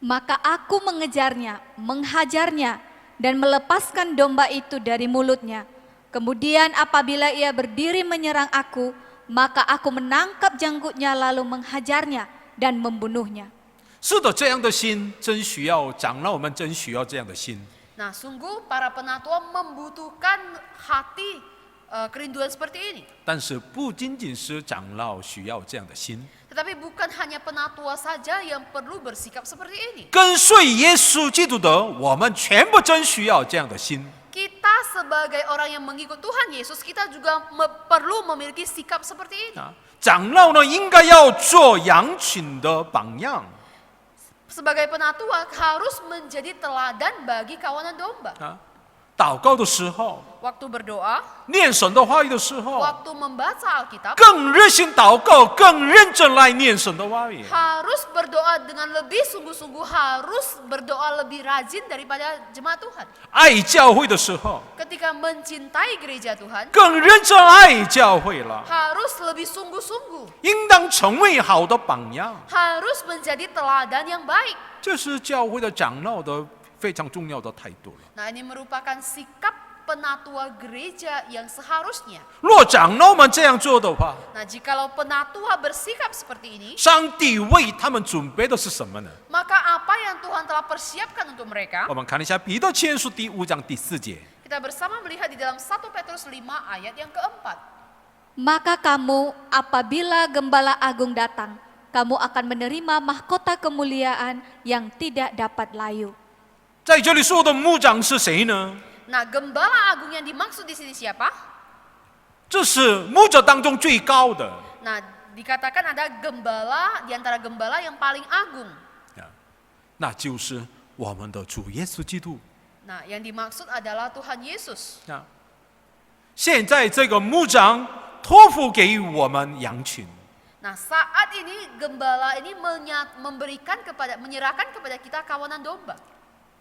Maka aku mengejarnya, menghajarnya, dan melepaskan domba itu dari mulutnya. Kemudian apabila ia berdiri menyerang aku, maka aku menangkap janggutnya lalu menghajarnya dan membunuhnya. 是的，这样的心真需要长老们，真需要这样的心。 Nah, sungguh para penatua membutuhkan hati kerinduan seperti ini. 但是不仅仅是长老需要这样的心， Tetapi bukan hanya penatua saja yang perlu bersikap seperti ini. 跟随耶稣基督的，我们全部真需要这样的心。 Kita sebagai orang yang mengikut Tuhan Yesus, kita juga perlu memiliki sikap seperti ini. 长老呢，应该要做羊群的榜样。 Sebagai penatua harus menjadi teladan bagi kawanan domba. 祷告的时候， Waktu berdoa, 念神的话语的时候， waktu membaca Alkitab, 更热心祷告，更认真来念神的话语。 harus berdoa dengan lebih sungguh-sungguh, harus berdoa lebih rajin daripada jemaat Tuhan. 爱教会的时候， Ketika mencintai gereja Tuhan, 更认真爱教会了， harus lebih sungguh-sungguh, 应当成为好的榜样。 harus menjadi teladan yang baik. 这是教会的长老的非常重要的态度了。 Nah, ini merupakan sikap penatua gereja yang seharusnya. 若长老们这样做的话， Nah, jikalau penatua bersikap seperti ini, 上帝为他们准备的是什么呢？ maka apa yang Tuhan telah persiapkan untuk mereka? 我们看一下彼得前书第5章第4节。 Kita bersama melihat di dalam 1 Petrus 5 ayat yang keempat. Maka kamu apabila Gembala Agung datang, kamu akan menerima mahkota kemuliaan yang tidak dapat layu. 在这里说的牧长是谁呢？ Nah, gembala agung yang dimaksud di sini siapa? 这是牧者当中最高的。 Nah, dikatakan ada gembala di antara gembala yang paling agung. 那就是我们的主耶稣基督。 Nah, yang dimaksud adalah Tuhan Yesus. 现在这个牧长托付给我们羊群， Nah, saat ini gembala ini menyerahkan kepada kita kawanan domba.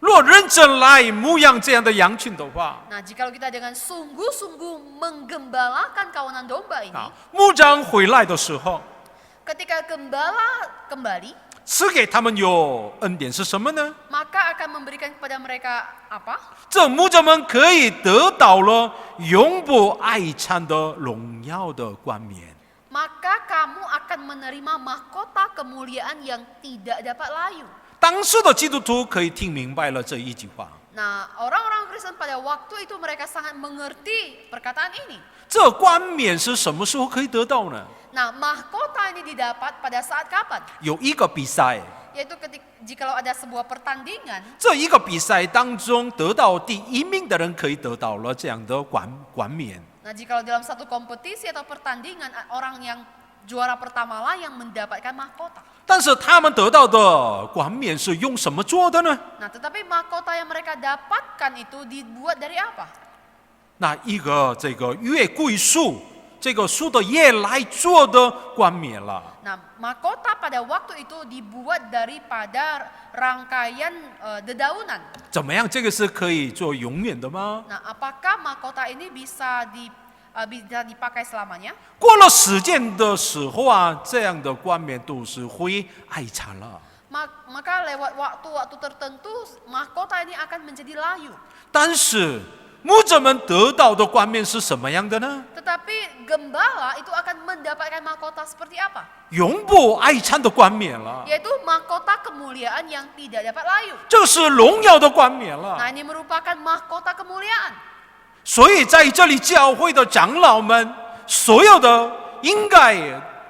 若认真来牧养这样的羊群的话， Nah, jikalau kita dengan sungguh-sungguh menggembalakan kawanan domba ini, 牧长回来的时候， ketika gembala kembali, 赐给他们有恩典是什么呢？ maka akan memberikan kepada mereka apa? 这牧者们可以得到了永不爱惨的荣耀的冠冕。 Maka kamu akan menerima mahkota kemuliaan yang tidak dapat layu. 当时的基督徒可以听明白了这一句话。 Nah, orang-orang Kristen pada waktu itu mereka sangat mengerti perkataan ini. 这冠冕是什么时候可以得到呢？ Nah, mahkota ini didapat pada saat kapan? 有一个比赛， Yaitu jikalau ada sebuah pertandingan, 这一个比赛当中得到第一名的人可以得到了这样的冠冕。 nah jikalau dalam satu kompetisi atau pertandingan orang yang juara pertama lah yang mendapatkan mahkota. 但是他们得到的冠冕是用什么做的呢？ Nah, tetapi mahkota yang mereka dapatkan itu dibuat dari apa? 那一个这个月桂树，这个树的叶来做的冠冕了。 Nah, mahkota pada waktu itu dibuat daripada rangkaian dedaunan. 怎么样？这个是可以做永远的吗？ Nah, apakah mahkota ini bisa dipakai selamanya? 过了时间的时候啊，这样的冠冕都是会爱惨了。 Maka lewat waktu-waktu tertentu mahkota ini akan menjadi layu. 但是牧者们得到的冠冕是什么样的呢？ Tetapi gembala itu akan mendapatkan mahkota seperti apa? 永不爱惨的冠冕了， Yaitu mahkota kemuliaan yang tidak dapat layu. 这是荣耀的冠冕了。 Nah, ini merupakan mahkota kemuliaan. 所以在这里，教会的长老们，所有的应该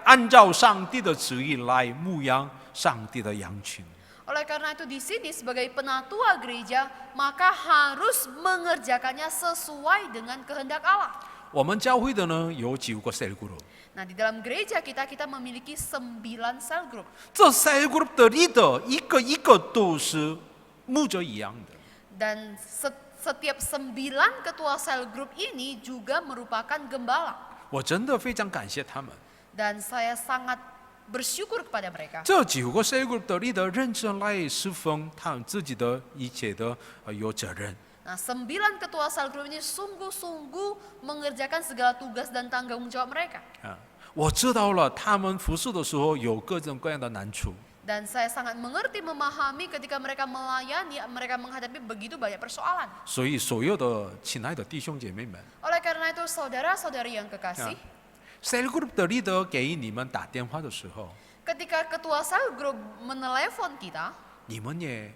按照上帝的旨意来牧养上帝的羊群。 Oleh karena itu di sini sebagai penatua gereja, maka harus mengerjakannya sesuai dengan kehendak Allah. 我们教会的呢有9个 cell group， Nah, di dalam gereja kita memiliki 9 cell group. 这 cell group 的 leader 一个一个都是牧者一样的。 Dan setiap 9 ketua cell group ini juga merupakan gembala. 我真的非常感谢他们。 Dan saya sangat bersyukur kepada mereka. 这9个 cell group 的 leader 认真来侍奉他们自己的一切的有责任。 Nah, 9 ketua cell group ini sungguh-sungguh mengerjakan segala tugas dan tanggung jawab mereka. 我知道了，他们服侍的时候有各种各样的难处。 Dan saya sangat mengerti, memahami ketika mereka melayani, mereka menghadapi begitu banyak persoalan. 所以所有的亲爱的弟兄姐妹们， Oleh karena itu, saudara-saudari yang kekasih, cell group 的 leader 给你们打电话的时候， ketika ketua cell group menelepon kita, 你们也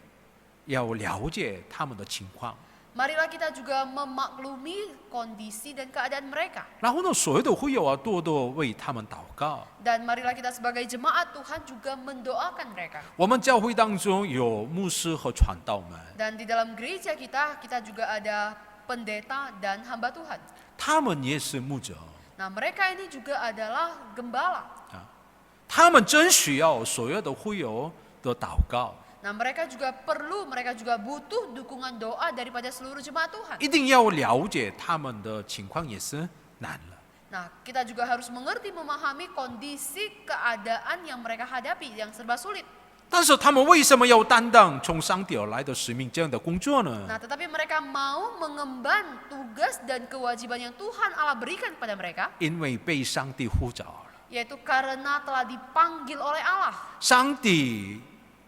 要了解他们的情况。 marilah kita juga memaklumi kondisi dan keadaan mereka. 然后呢，所有的会友啊，多多为他们祷告。 Dan marilah kita sebagai jemaat Tuhan juga mendoakan mereka. 我们教会当中有牧师和传道们， Dan di dalam gereja kita juga ada pendeta dan hamba Tuhan. 他们也是牧者， Nah, mereka ini juga adalah gembala. 他们真需要所有的会友的祷告， Nah, mereka juga butuh dukungan doa daripada seluruh jemaat Tuhan. 一定要了解他们的情况也是难了。 Nah, kita juga harus mengerti, memahami kondisi keadaan yang mereka hadapi yang serba sulit. 但是他们为什么要担当从上帝而来的使命这样的工作呢？ Nah, tetapi mereka mau mengemban tugas dan kewajiban yang Tuhan Allah berikan kepada mereka, 因为被上帝呼召了， yaitu karena telah dipanggil oleh Allah. 上帝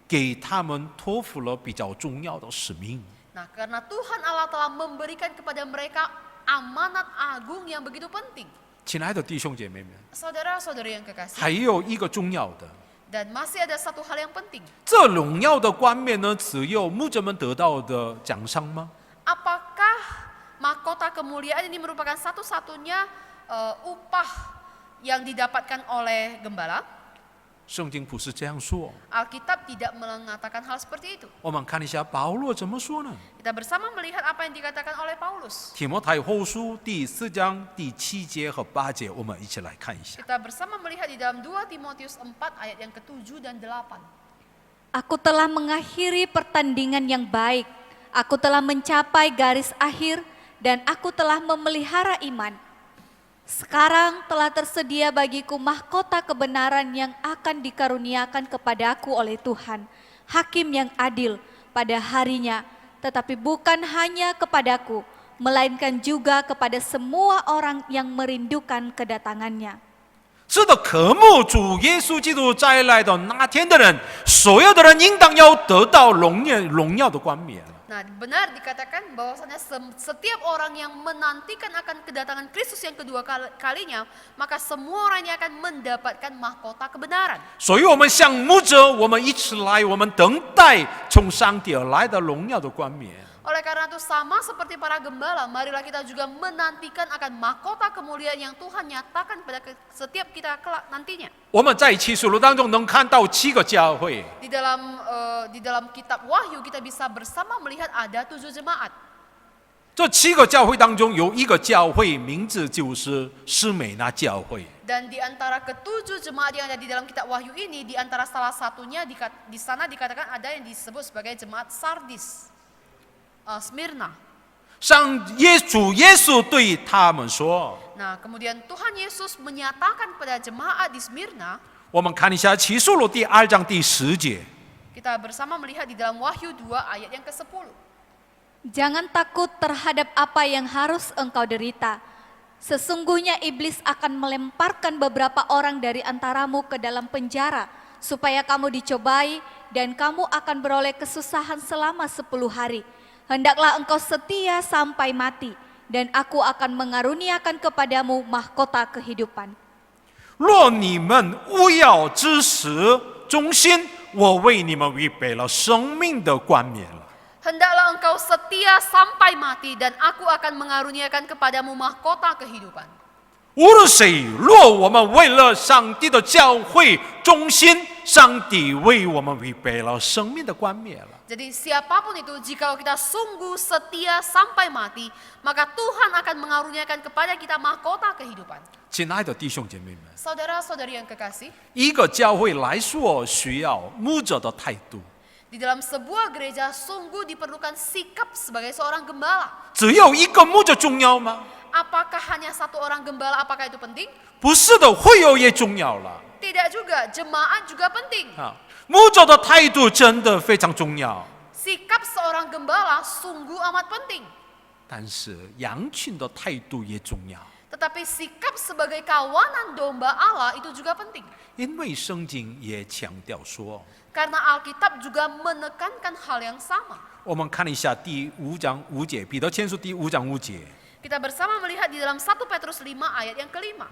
给他们托付了比较重要的使命。 Nah, karena Tuhan Allah telah memberikan kepada mereka amanat agung yang begitu penting. 亲爱的弟兄姐妹们， Saudara-saudari yang kekasih, 还有一个重要的， dan masih ada satu hal yang penting. 这荣耀的冠冕呢，只有牧者们得到的奖赏吗？ Apakah mahkota kemuliaan ini merupakan satu-satunya upah yang didapatkan oleh gembala? 圣经不是这样说。 Alkitab tidak mengatakan hal seperti itu. 我们看一下保罗怎么说呢？ Kita bersama melihat apa yang dikatakan oleh Paulus. 提摩太后书第4章第7节和8节，我们一起来看一下。 Kita bersama melihat di dalam 2 Timotius 4 ayat yang ke-7 dan 8. Aku telah mengakhiri pertandingan yang baik, aku telah mencapai garis akhir, dan aku telah memelihara iman. Sekarang telah tersedia bagiku mahkota kebenaran yang akan dikaruniakan kepadaku oleh Tuhan, Hakim yang adil pada harinya, tetapi bukan hanya kepadaku, melainkan juga kepada semua orang yang merindukan kedatangannya. 是的，渴慕主耶稣基督再来的那天的人，所有的人应当要得到荣耀的冠冕。 Nah, benar dikatakan bahwasanya setiap orang yang menantikan akan kedatangan Kristus yang kedua kalinya, maka semua orang ini akan mendapatkan mahkota kebenaran. 所以我们像牧者，我们一起来，我们等待从上帝而来的荣耀的冠冕。 Oleh karena itu sama seperti para gembala, marilah kita juga menantikan akan mahkota kemuliaan yang Tuhan nyatakan pada setiap kita kelak nantinya. 我们在启示录当中能看到7个教会， Di dalam kitab Wahyu kita bisa bersama melihat ada 7 jemaat. 这7个教会当中有一个教会名字就是施美那教会。 Dan di antara ke-7 jemaat yang ada di dalam kitab Wahyu ini, di antara salah satunya di sana dikatakan ada yang disebut sebagai jemaat Sardis, Smyrna. 主耶稣对他们说 Nah, kemudian Tuhan Yesus menyatakan pada jemaat di Smyrna, 我们看一下启示录第2章第10节。 kita bersama melihat di dalam Wahyu 2 ayat yang ke-10. Jangan takut terhadap apa yang harus engkau derita. Sesungguhnya iblis akan melemparkan beberapa orang dari antaramu ke dalam penjara, supaya kamu dicobai dan kamu akan beroleh kesusahan selama 10 hari. Hendaklah engkau setia sampai mati, dan aku akan mengaruniakan kepadamu mahkota kehidupan. 若你们务要知实忠心，我为你们预备了生命的冠冕了。 Hendaklah engkau setia sampai mati dan aku akan mengaruniakan kepadamu mahkota kehidupan. 无论谁，若我们为了上帝的教会忠心，上帝为我们预备了生命的冠冕了。 Jadi siapapun itu, jika kita sungguh setia sampai mati, maka Tuhan akan mengaruniakan kepada kita mahkota kehidupan. 亲爱的弟兄姐妹们， Saudara-saudari yang kekasih, 一个教会来说需要牧者的态度。 di dalam sebuah gereja sungguh diperlukan sikap sebagai seorang gembala. 只有一个牧者重要吗？ Apakah hanya satu orang gembala, apakah itu penting? 不是的，会友也重要了。 Tidak juga, jemaat juga penting. 牧者的态度真的非常重要。 Sikap seorang gembala sungguh amat penting. 但是羊群的态度也重要， Tetapi sikap sebagai kawanan domba Allah itu juga penting. 因为圣经也强调说， Karena Alkitab juga menekankan hal yang sama. 我们看一下第5章5节，彼得前书第5章5节。 Kita bersama melihat di dalam 1 Petrus 5 ayat yang ke-5.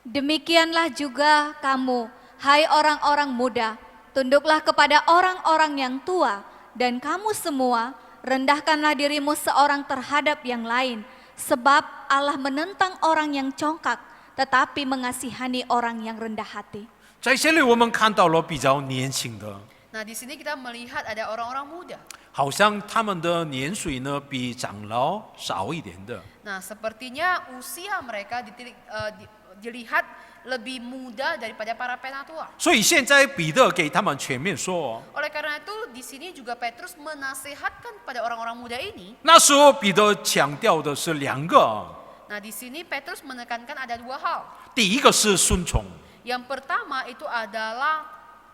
Demikianlah juga kamu, hai orang-orang muda, tunduklah kepada orang-orang yang tua, dan kamu semua, rendahkanlah dirimu seorang terhadap yang lain, sebab Allah menentang orang yang congkak, tetapi mengasihani orang yang rendah hati. 在这里我们看到了比较年轻的， Nah, di sini kita melihat ada orang-orang muda. 好像他们的年岁呢比长老少一点的。 Nah, sepertinya usia mereka dilihat lebih muda daripada para penatua. 所以现在彼得给他们全面说， Oleh karena itu, di sini juga Petrus menasihatkan pada orang-orang muda ini. 那时候彼得强调的是2个， Nah, di sini Petrus menekankan ada 2 hal. 第一个是顺从， Yang pertama itu adalah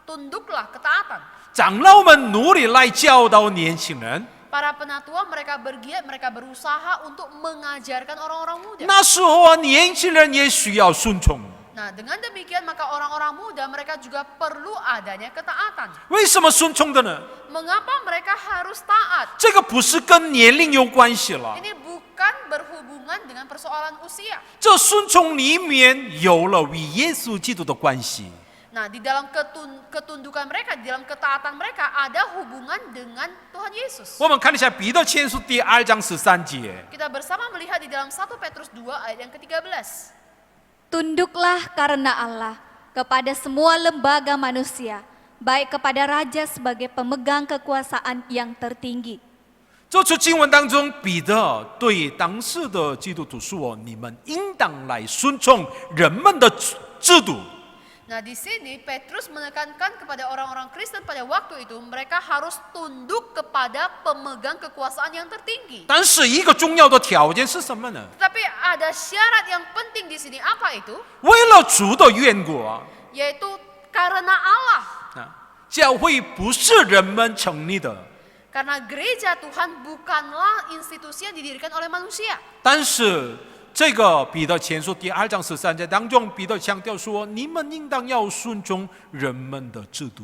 tunduklah, ketaatan. 长老们努力来教导年轻人。 Para penatua mereka bergiat, mereka berusaha untuk mengajarkan orang-orang muda. 那时候年轻人也需要顺从。 Nah, dengan demikian maka orang-orang muda mereka juga perlu adanya ketaatan. 为什么顺从的呢？ Mengapa mereka harus taat? 这个不是跟年龄有关系了， Ini bukan berhubungan dengan persoalan usia. 这顺从里面有了与耶稣基督的关系。 Nah, di dalam ketundukan mereka, di dalam ketaatan mereka ada hubungan dengan Tuhan Yesus. 我们看一下彼得前书第2章13节。 Kita bersama melihat di dalam 1 Petrus 2 ayat yang ke-13. Tunduklah karena Allah kepada semua lembaga manusia, baik kepada raja sebagai pemegang kekuasaan yang tertinggi. 这次经文当中，彼得对当时的基督徒说：“你们应当来顺从人们的制度。” Nah, di sini Petrus menekankan kepada orang-orang Kristen pada waktu itu mereka harus tunduk kepada pemegang kekuasaan yang tertinggi. 但是一个重要的条件是什么呢？ Tetapi ada syarat yang penting di sini, apa itu? 为了主的缘故啊， Yaitu karena Allah. 教会不是人们成立的， Karena gereja Tuhan bukanlah institusi yang didirikan oleh manusia. 但是这个彼得前书第2章13节当中，彼得强调说：你们应当要顺从人们的制度。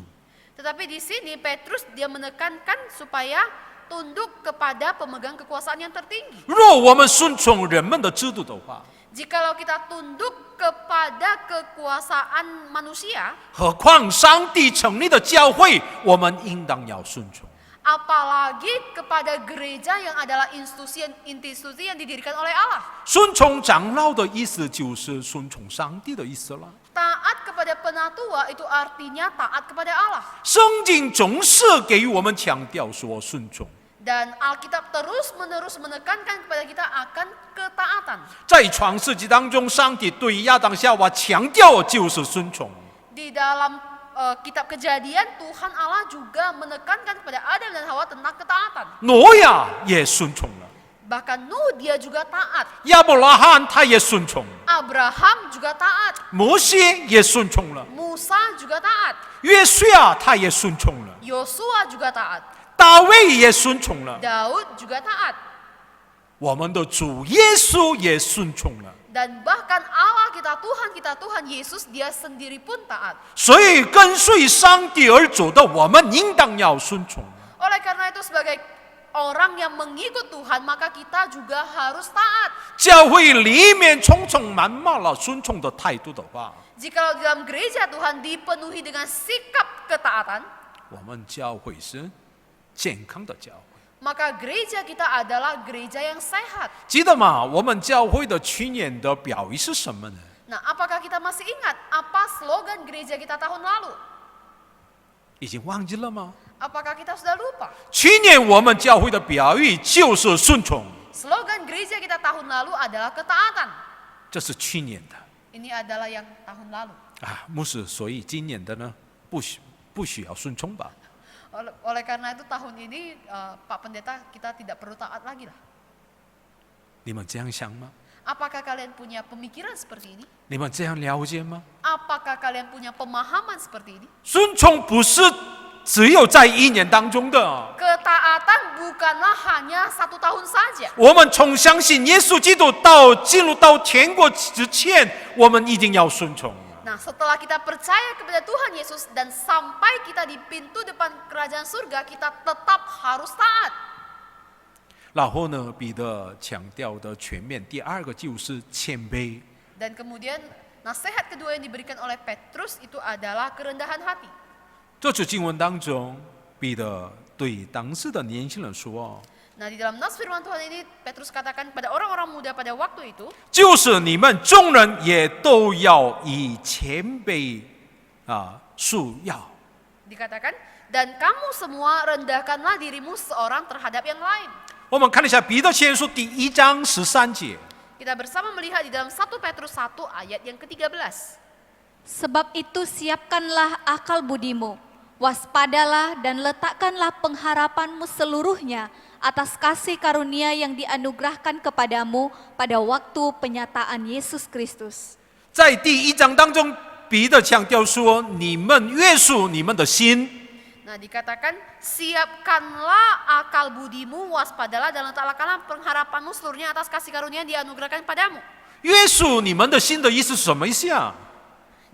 Tetapi di sini Petrus dia menekankan supaya tunduk kepada pemegang kekuasaan yang tertinggi. 若我们顺从人们的制度的话， Jikalau kita tunduk kepada kekuasaan manusia, 何况上帝成立的教会，我们应当要顺从。 apalagi kepada gereja yang adalah institusi yang didirikan oleh Allah. 顺从长老的意思就是顺从上帝的意思了。 Taat kepada penatua itu artinya taat kepada Allah. 圣经总是给予我们强调说顺从。 Dan Alkitab terus-menerus menekankan kepada kita akan ketaatan. 在创世纪当中，上帝对亚当夏娃强调就是顺从。 Di dalam kitab Kejadian, Tuhan Allah juga menekankan kepada Adam dan Hawa tentang ketaatan. 挪亚也顺从了， Bahkan Nuh dia juga taat. 亚伯拉罕他也顺从， Abraham juga taat. 摩西也顺从了， Musa juga taat. 约书亚他也顺从了， Yosua juga taat. 大卫也顺从了， Daud juga taat. 我们的主耶稣也顺从了。 Dan bahkan Allah kita, Tuhan Yesus, dia sendiri pun taat. 所以跟随上帝而走的，我们应当要顺从。 Oleh karena itu sebagai orang yang mengikut Tuhan, maka kita juga harus taat. 教会里面充满了顺从的态度的话， Jikalau di dalam gereja Tuhan dipenuhi dengan sikap ketaatan, 我们教会是健康的教会。 maka gereja kita adalah gereja yang sehat. 记得吗？我们教会的去年的标语是什么呢？ Nah, apakah kita masih ingat apa slogan gereja kita tahun lalu? 已经忘记了吗？ Apakah kita sudah lupa? 去年我们教会的标语就是顺从， Slogan gereja kita tahun lalu adalah ketaatan. 这是去年的 Ini adalah yang tahun lalu. 啊，牧师，所以今年的呢，不需要顺从吧？ Oleh karena itu tahun ini Pak Pendeta kita tidak perlu taat lagi lah. 你们这样想吗？ Apakah kalian punya pemikiran seperti ini? 你们这样了解吗？ Apakah kalian punya pemahaman seperti ini? 顺从不是只有在一年当中的， Ketaatan bukanlah hanya 1 tahun saja. 我们从相信耶稣基督到进入到天国之前，我们一定要顺从。 Nah, setelah kita percaya kepada Tuhan Yesus dan sampai kita di pintu depan kerajaan surga, kita tetap harus taat. 然后呢，彼得强调的全面第二个就是谦卑。 Dan kemudian nasihat kedua yang diberikan oleh Petrus itu adalah kerendahan hati. 这次经文当中，彼得对当时的年轻人说： Nah, di dalam nas firman Tuhan ini Petrus katakan kepada orang-orang muda pada waktu itu, 就是你们众人也都要以谦卑束腰。 dikatakan, dan kamu semua rendahkanlah dirimu seorang terhadap yang lain. 我们看一下彼得前书第1章13节。 Kita bersama melihat di dalam 1 Petrus 1 ayat yang ke-13. Sebab itu siapkanlah akal budimu, waspadalah dan letakkanlah pengharapanmu seluruhnya atas kasih karunia yang dianugerahkan kepadamu pada waktu penyataan Yesus Kristus. 在第1章当中，彼得强调说：你们约束你们的心。 Nah, dikatakan siapkanlah akal budimu, waspadalah dan letakkanlah pengharapanmu seluruhnya atas kasih karunia yang dianugerahkan padamu. 约束你们的心的意思是什么意思啊？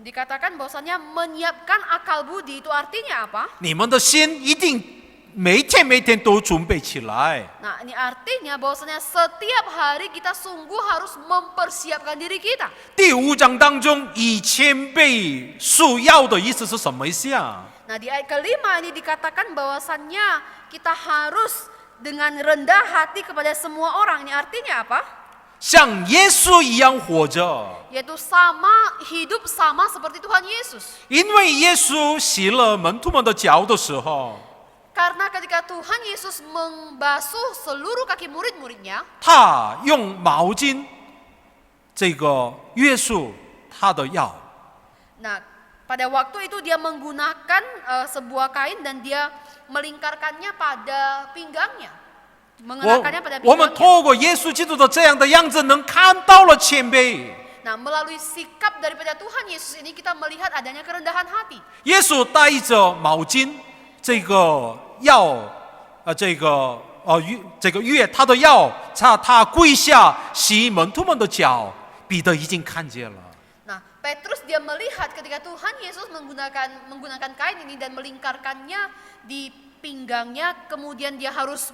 Dikatakan bahwasanya menyiapkan akal budi itu artinya apa? 你们的心一定每天都准备起来。 Nah, ini artinya bahwasanya setiap hari kita sungguh harus mempersiapkan diri kita. 第5章当中，以谦卑束腰的意思是什么意思啊？ Nah, di ayat kelima ini dikatakan bahwasannya kita harus dengan rendah hati kepada semua orang. Ini artinya apa? 像耶稣一样活着， Yaitu hidup sama seperti Tuhan Yesus. 因为耶稣洗了门徒们的脚的时候， Karena ketika Tuhan Yesus membasuh seluruh kaki murid-muridnya, 他用毛巾这个约束他的腰。 nah pada waktu itu dia menggunakan sebuah kain dan dia melingkarkannya pada pinggangnya. Mengenakannya pada 我们 pinggangnya. 透过耶稣基督的这样的样子，能看到了谦卑。 Nah, melalui sikap daripada Tuhan Yesus ini kita melihat adanya kerendahan hati. 耶稣带着毛巾，这个要这个月他都要他跪下洗门徒们的脚，彼得已经看见了。 Nah, Petrus dia melihat ketika Tuhan Yesus menggunakan kain ini dan melingkarkannya di pinggangnya, kemudian dia harus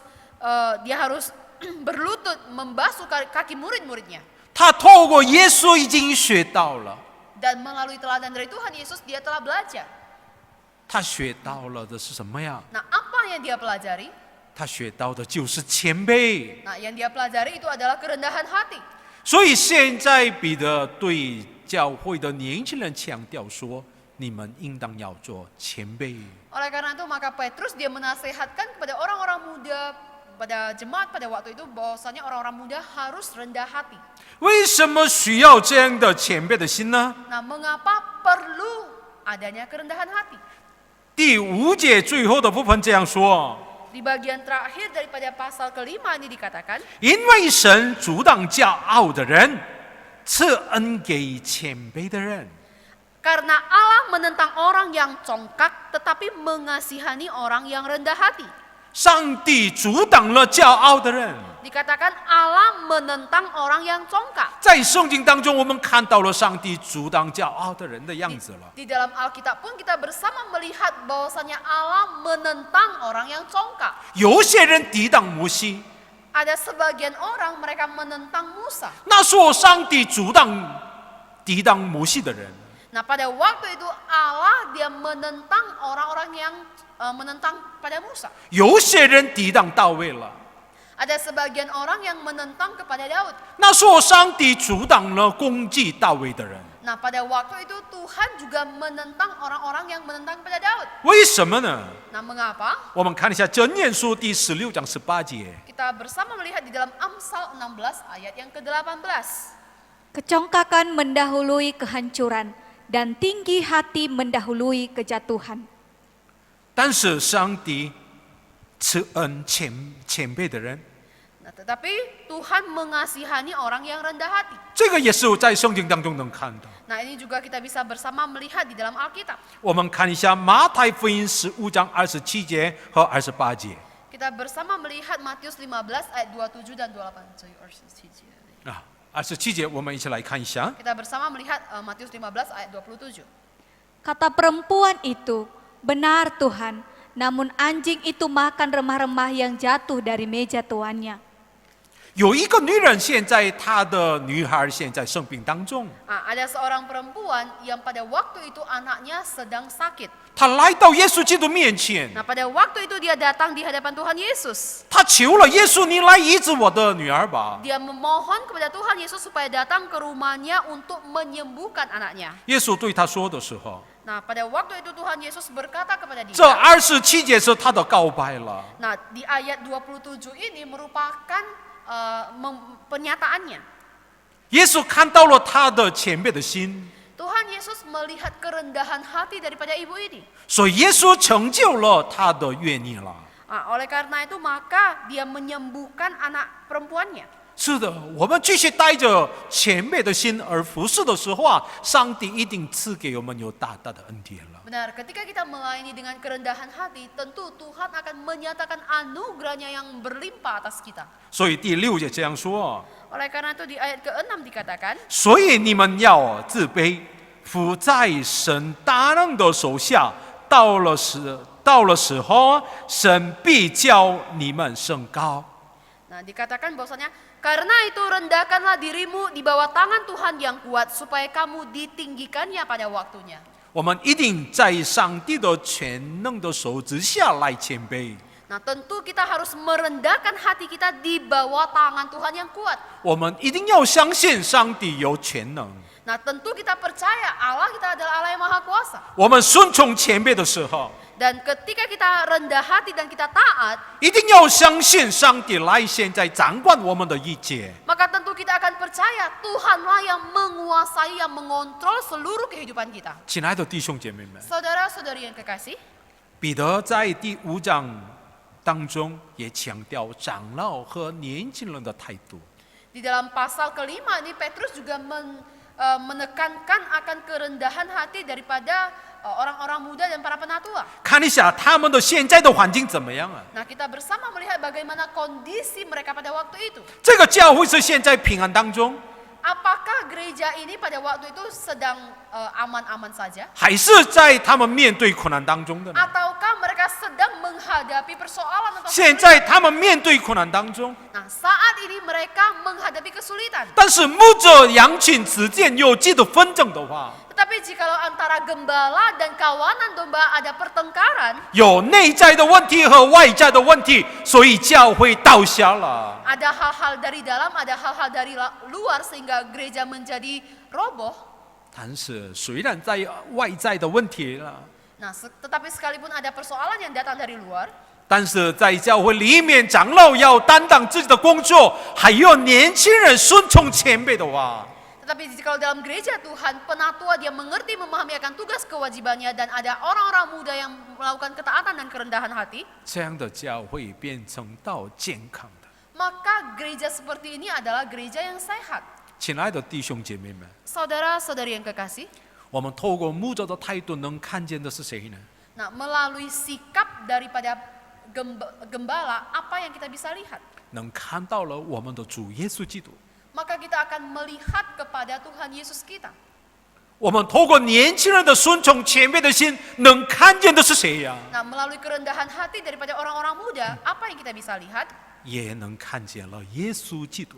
berlutut membasuh kaki murid-muridnya. 他透过耶稣已经学到了， Dan melalui teladan dari Tuhan Yesus dia telah belajar. 他学到了的是什么呀？ Nah, apa yang dia pelajari? 他学到的就是谦卑。 Nah, yang dia pelajari itu adalah kerendahan hati. 所以现在彼得对教会的年轻人强调说：你们应当要做谦卑。 Oleh karena itu maka Petrus dia menasehatkan kepada orang-orang muda, pada jemaat pada waktu itu bahwasanya orang-orang muda harus rendah hati. 为什么需要这样的谦卑的心呢？ Nah, mengapa perlu adanya kerendahan hati? 第5节最后的部分这样说： Di bagian terakhir daripada pasal kelima ini dikatakan, 因为神阻挡骄傲的人，赐恩给谦卑的人。 karena Allah menentang orang yang congkak tetapi mengasihani orang yang rendah hati. 上帝阻挡了骄傲的人。 Dikatakan Allah menentang orang yang congkak. 在圣经当中，我们看到了上帝阻挡骄傲的人的样子了。 Di dalam Alkitab pun kita bersama melihat bahwasanya Allah menentang orang yang congkak. 有些人抵挡摩西， Ada sebagian orang mereka menentang Musa. 那时候上帝阻挡抵挡摩西的人。 Nah, pada waktu itu Allah dia menentang orang-orang yang menentang pada Musa. 有些人抵挡大卫了， Ada sebagian orang yang menentang kepada Daud. 那时候上帝阻挡了攻击大卫的人。 Nah, pada waktu itu Tuhan juga menentang orang-orang yang menentang kepada Daud. 为什么呢？ Nah, mengapa? 我们看一下箴言书第16章18节。 Kita bersama melihat di dalam Amsal 16 ayat yang ke-18. Kecongkakan mendahului kehancuran dan tinggi hati mendahului kejatuhan. 但是上帝赐恩谦卑的人， Nah, tetapi Tuhan mengasihani orang yang rendah hati. 这个也是在圣经当中能看到。 Nah, ini juga kita bisa bersama melihat di dalam Alkitab. 我们看一下马太福音15章27节和28节。 Kita bersama melihat Matius 15 ayat 27 dan 28. 啊，27节我们一起来看一下。 Kita bersama melihat Matius 15 ayat 27. Kata perempuan itu, benar Tuhan, namun anjing itu makan remah-remah yang jatuh dari meja tuannya. 有一个女人，现在她的女孩现在生病当中， Ada seorang perempuan yang pada waktu itu anaknya sedang sakit. 她来到耶稣基督面前， Nah, pada waktu itu dia datang di hadapan Tuhan Yesus. 她求了耶稣：“你来医治我的女儿吧。 Dia memohon kepada Tuhan Yesus supaya datang ke rumahnya untuk menyembuhkan anaknya. ”耶稣对她说的时候， Nah, pada waktu itu Tuhan Yesus berkata kepada dia. 这27节是她的告白了。 Nah, di ayat 27 ini merupakan pernyataannya. 耶稣看到了她的谦卑的心， Tuhan Yesus melihat kerendahan hati daripada ibu ini. 所以耶稣成就了她的愿意了。 Oleh karena itu maka dia menyembuhkan anak perempuannya. 是的，我们继续带着谦卑的心而服侍的时候啊，上帝一定赐给我们有大大的恩典了。 Benar, ketika kita melayani dengan kerendahan hati, tentu Tuhan akan menyatakan anugerahnya yang berlimpah atas kita. 所以第6节这样说： Oleh karena itu di ayat ke-6 dikatakan, 所以你们要自卑，伏在神大能的手下，到了时候，神必叫你们升高。 Nah, dikatakan bahwasanya karena itu rendahkanlah dirimu di bawah tangan Tuhan yang kuat supaya kamu ditinggikannya pada waktunya. 我们一定在上帝的全能的手之下来谦卑。 Nah, tentu kita harus merendahkan hati kita di bawah tangan Tuhan yang kuat. 我们一定要相信上帝有全能。 Nah, tentu kita percaya Allah kita adalah Allah yang Maha Kuasa. 我们顺从谦卑的时候， Dan ketika kita rendah hati dan kita taat, 一定要相信上帝来现在掌管我们的一切。 maka tentu kita akan percaya Tuhanlah yang menguasai, yang mengontrol seluruh kehidupan kita. 亲爱的弟兄姐妹们， Saudara-saudari yang kekasih, 彼得在第5章当中也强调长老和年轻人的态度。 di dalam pasal kelima ini Petrus juga menekankan akan kerendahan hati daripada orang-orang muda dan para penatua. 看一下他们的现在的环境怎么样啊？ Nah, kita bersama melihat bagaimana kondisi mereka pada waktu itu. 这个教会是现在平安当中， Apakah gereja ini pada waktu itu sedang aman-aman saja? 还是在他们面对困难当中的呢？ Ataukah mereka sedang menghadapi persoalan atau 现 kesulitan? 在他们面对困难当中， Nah, saat ini mereka menghadapi kesulitan. 但是牧者羊群之间有这个纷争的话， Tetapi jikalau antara gembala dan kawanan domba ada pertengkaran, 有内在的问题和外在的问题，所以教会倒下了。 ada hal-hal dari dalam, ada hal-hal dari luar sehingga gereja menjadi roboh. 但是虽然在外在的问题了， Nah, tetapi sekalipun ada persoalan yang datang dari luar, 但是在教会里面，长老要担当自己的工作，还有年轻人顺从前辈的话， tetapi kalau dalam gereja Tuhan, penatua dia mengerti memahami akan tugas kewajibannya dan ada orang-orang muda yang melakukan ketaatan dan kerendahan hati, 这样的教会变成到健康的。 maka gereja seperti ini adalah gereja yang sehat. 亲爱的弟兄姐妹们， Saudara-saudari yang kekasih, 我们透过牧者的态度能看见的是谁呢？ nah melalui sikap daripada gembala, apa yang kita bisa lihat? 能看到了我们的主耶稣基督。 Maka kita akan melihat kepada Tuhan Yesus kita. 我们透过年轻人的顺从前辈的心，能看见的是谁呀？ Nah, melalui kerendahan hati daripada orang-orang muda, apa yang kita bisa lihat? 也能看见了耶稣基督。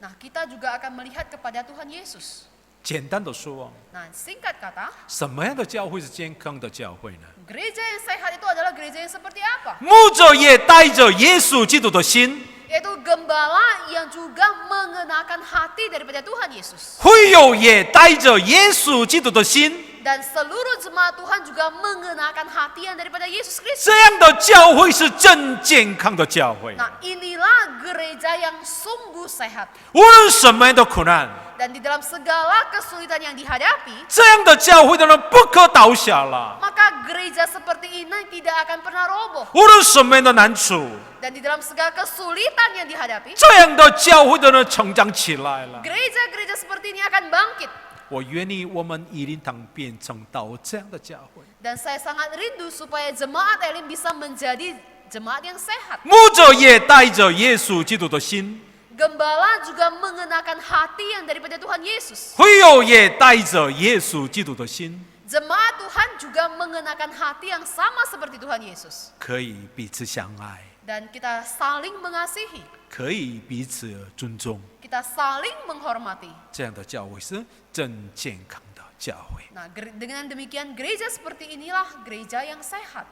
Nah, kita juga akan melihat kepada Tuhan Yesus. 简单的说， Nah, singkat kata, 什么样的教会是健康的教会呢？ gereja yang sehat itu adalah gereja yang seperti apa? 牧者也带着耶稣基督的心， Yaitu gembala yang juga mengenakan hati daripada Tuhan Yesus. 会友也带着耶稣基督的心。 Dan seluruh jemaat Tuhan juga mengenakan hati yang daripada Yesus Kristus. 这样的教会是真健康的教会。 Nah, inilah gereja yang sungguh sehat. 无论什么样的苦难， Dan di dalam segala kesulitan yang dihadapi, 这样的教会的人不可倒下了。 maka gereja seperti ini tidak akan pernah roboh. 无论什么样的难处， Dan di dalam segala kesulitan yang dihadapi, 这样的教会的人成长起来了。 gereja-gereja seperti ini akan bangkit. 我愿意我们以灵堂变成到这样的教会。 Dan saya sangat rindu supaya jemaat Elim bisa menjadi jemaat yang sehat. 牧者也带着耶稣基督的心， Gembala juga mengenakan hati yang daripada Tuhan Yesus. 会友也带着耶稣基督的心， Jemaat Tuhan juga mengenakan hati yang sama seperti Tuhan Yesus. 可以彼此相爱， Dan kita saling mengasihi, 可以彼此尊重。 kita saling menghormati. 这样的教会是真健康的教会。 Nah, dengan demikian gereja seperti inilah gereja yang sehat.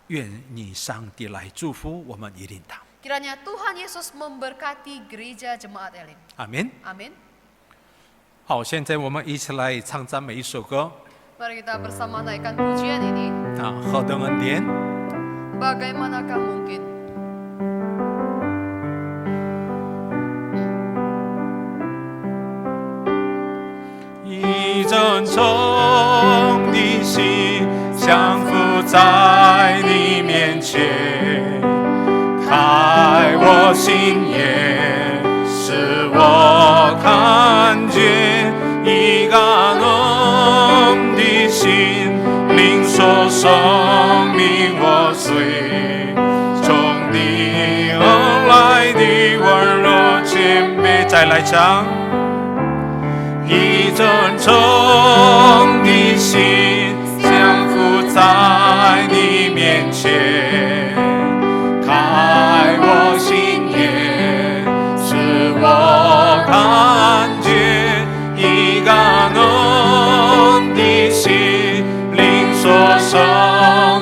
愿你上帝来祝福我们以灵堂。 Kiranya Tuhan Yesus memberkati gereja jemaat Elim. 阿门。 Amin. 好，现在我们一起来唱赞美一首歌。 Mari kita bersama naikkan pujian ini. 何等恩典， Bagaimanakah mungkin? 一真诚的心降服在你面前，开我心眼，使我看见一个能的心，领受生命我随从你而来的温柔谦卑。再来唱。 一真诚的心降服在你面前，开我心眼，使我看见一个能的心，领受生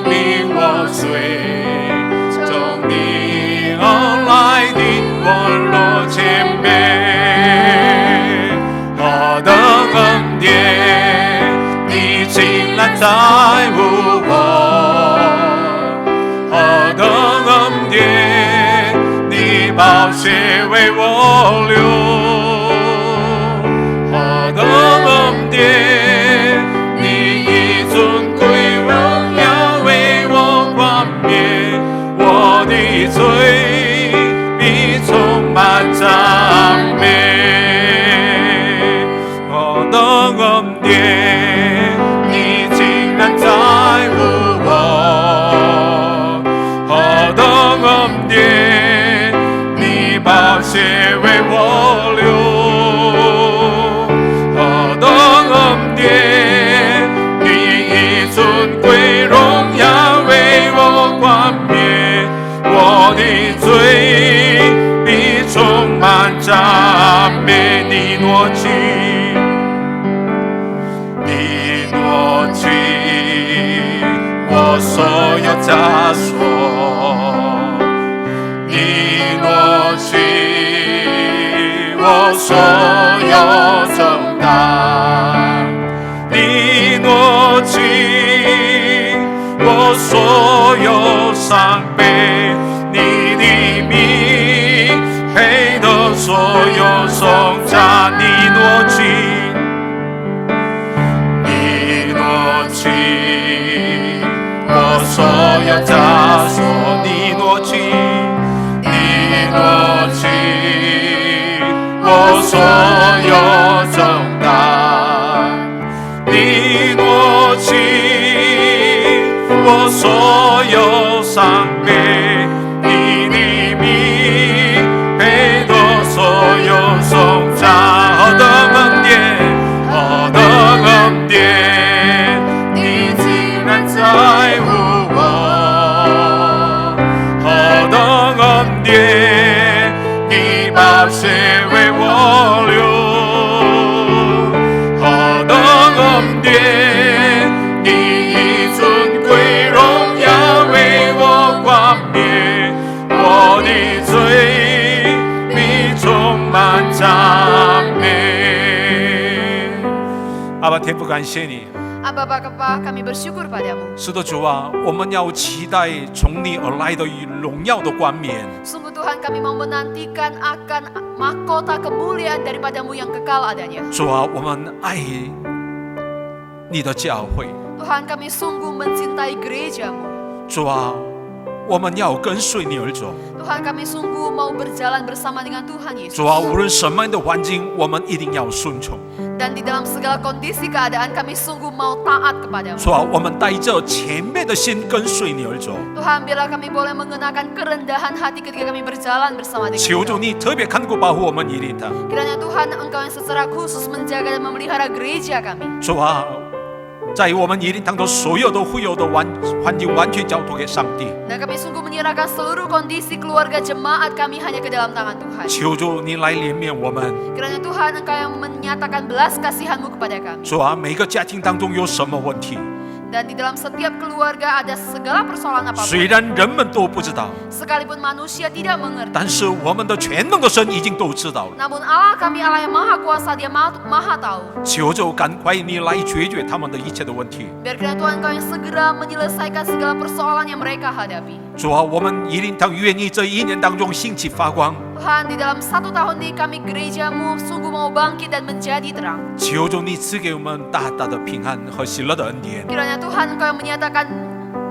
命我随从你而来的温柔谦卑。 何等恩典，你竟然在乎我；何等恩典，你宝血为我流；何等恩典，你以尊贵荣耀为我冠冕，我的罪必充满赞美。 恩典，你竟然在。把血为我流，何等恩典！你以尊贵荣耀为我冠冕，我的罪必充满赞美。你挪去，你挪去我所有枷锁。你挪去我所有重担，你挪去我所有伤悲，你的名配得所有颂赞。你挪去，你挪去我所有枷锁，你挪去。挪去我所有重担，你挪去我所有伤悲，你的名配得所有颂赞。何等恩典，何等恩典，你竟然在乎我，何等恩典。把血为我流，何等恩典！你以尊贵荣耀为我冠冕，我的罪必充满赞美。阿爸天父，感谢你。Aba Bapa, kami bersyukur padamu. 是的，主啊，我们要期待从你而来的荣耀的冠冕。 Sungguh Tuhan, kami mau menantikan akan mahkota kemuliaan daripadamu yang kekal adanya. 主啊，我们爱你的教会。 Tuhan, kami sungguh mencintai gerejamu. 主啊，我们要跟随你而走。 Tuhan, kami sungguh mau berjalan bersama dengan Tuhan Yesus. 主啊，无论什么样的环境，我们一定要顺从。 Dan di dalam segala kondisi keadaan kami sungguh mau taat kepadamu. 主啊，我们带着谦卑的心跟随你而走。 Tuhan, biarlah kami boleh mengenakan kerendahan hati ketika kami berjalan bersama dengan 求主 Engkau. 你特别看顾保护我们以琳堂。 Kiranya Tuhan, Engkau yang secara khusus menjaga dan memelihara gereja kami. 主啊，在我们以琳堂的所有的会友的环境完全交托给上帝。 Dan kami sungguh menyerahkan seluruh kondisi keluarga jemaat kami hanya ke dalam tangan Tuhan. 求主你来怜悯我们。 Kiranya Tuhan, Engkau yang menyatakan belas kasihan-Mu kepada kami. 主啊，每个家庭当中有什么问题， Dan di dalam setiap keluarga ada segala persoalan 虽 apapun. 然人们都不知道， Sekalipun manusia tidak mengerti. 但是我们的全能的神已经都知道了。 Namun Allah kami, Allah yang maha kuasa, Dia maha tahu. 求主赶快你来解决他们的一切的问题。 Biar kiranya Tuhan Engkau yang segera menyelesaikan segala persoalan yang mereka hadapi. 主啊，我们以琳堂愿意这一年当中兴起发光。 Tuhan, di dalam 1 tahun ini kami gerejamu sungguh mau bangkit dan menjadi terang. 求主你赐给我们大大的平安和喜乐的恩典， Kiranya Tuhan Engkau yang menyatakan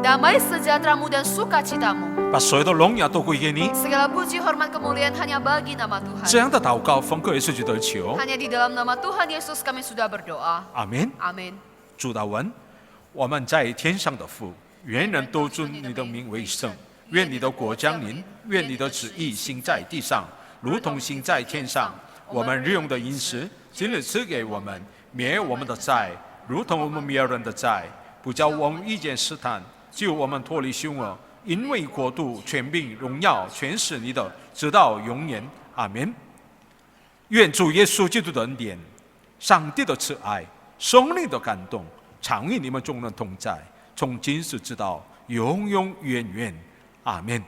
damai sejahtera-Mu dan sukacita-Mu. 把所有的荣耀都归给你。 Segala puji, hormat, kemuliaan hanya bagi nama Tuhan. 这样的祷告奉靠耶稣基督的求， Hanya di dalam nama Tuhan Yesus kami sudah berdoa. 阿门。 Amin. 主祷文：我们在天上的父，愿人都尊你的名为圣。愿你的国降临，愿你的旨意行在地上，如同行在天上。我们日用的饮食，今日赐给我们，免我们的债，如同我们免人的债，不叫我们遇见试探，救我们脱离凶恶。因为国度、权柄、荣耀，全是你的，直到永远。阿门。愿主耶稣基督的恩典、上帝的慈爱、圣灵的感动，常与你们众人同在，从今时直到永永远远。阿门。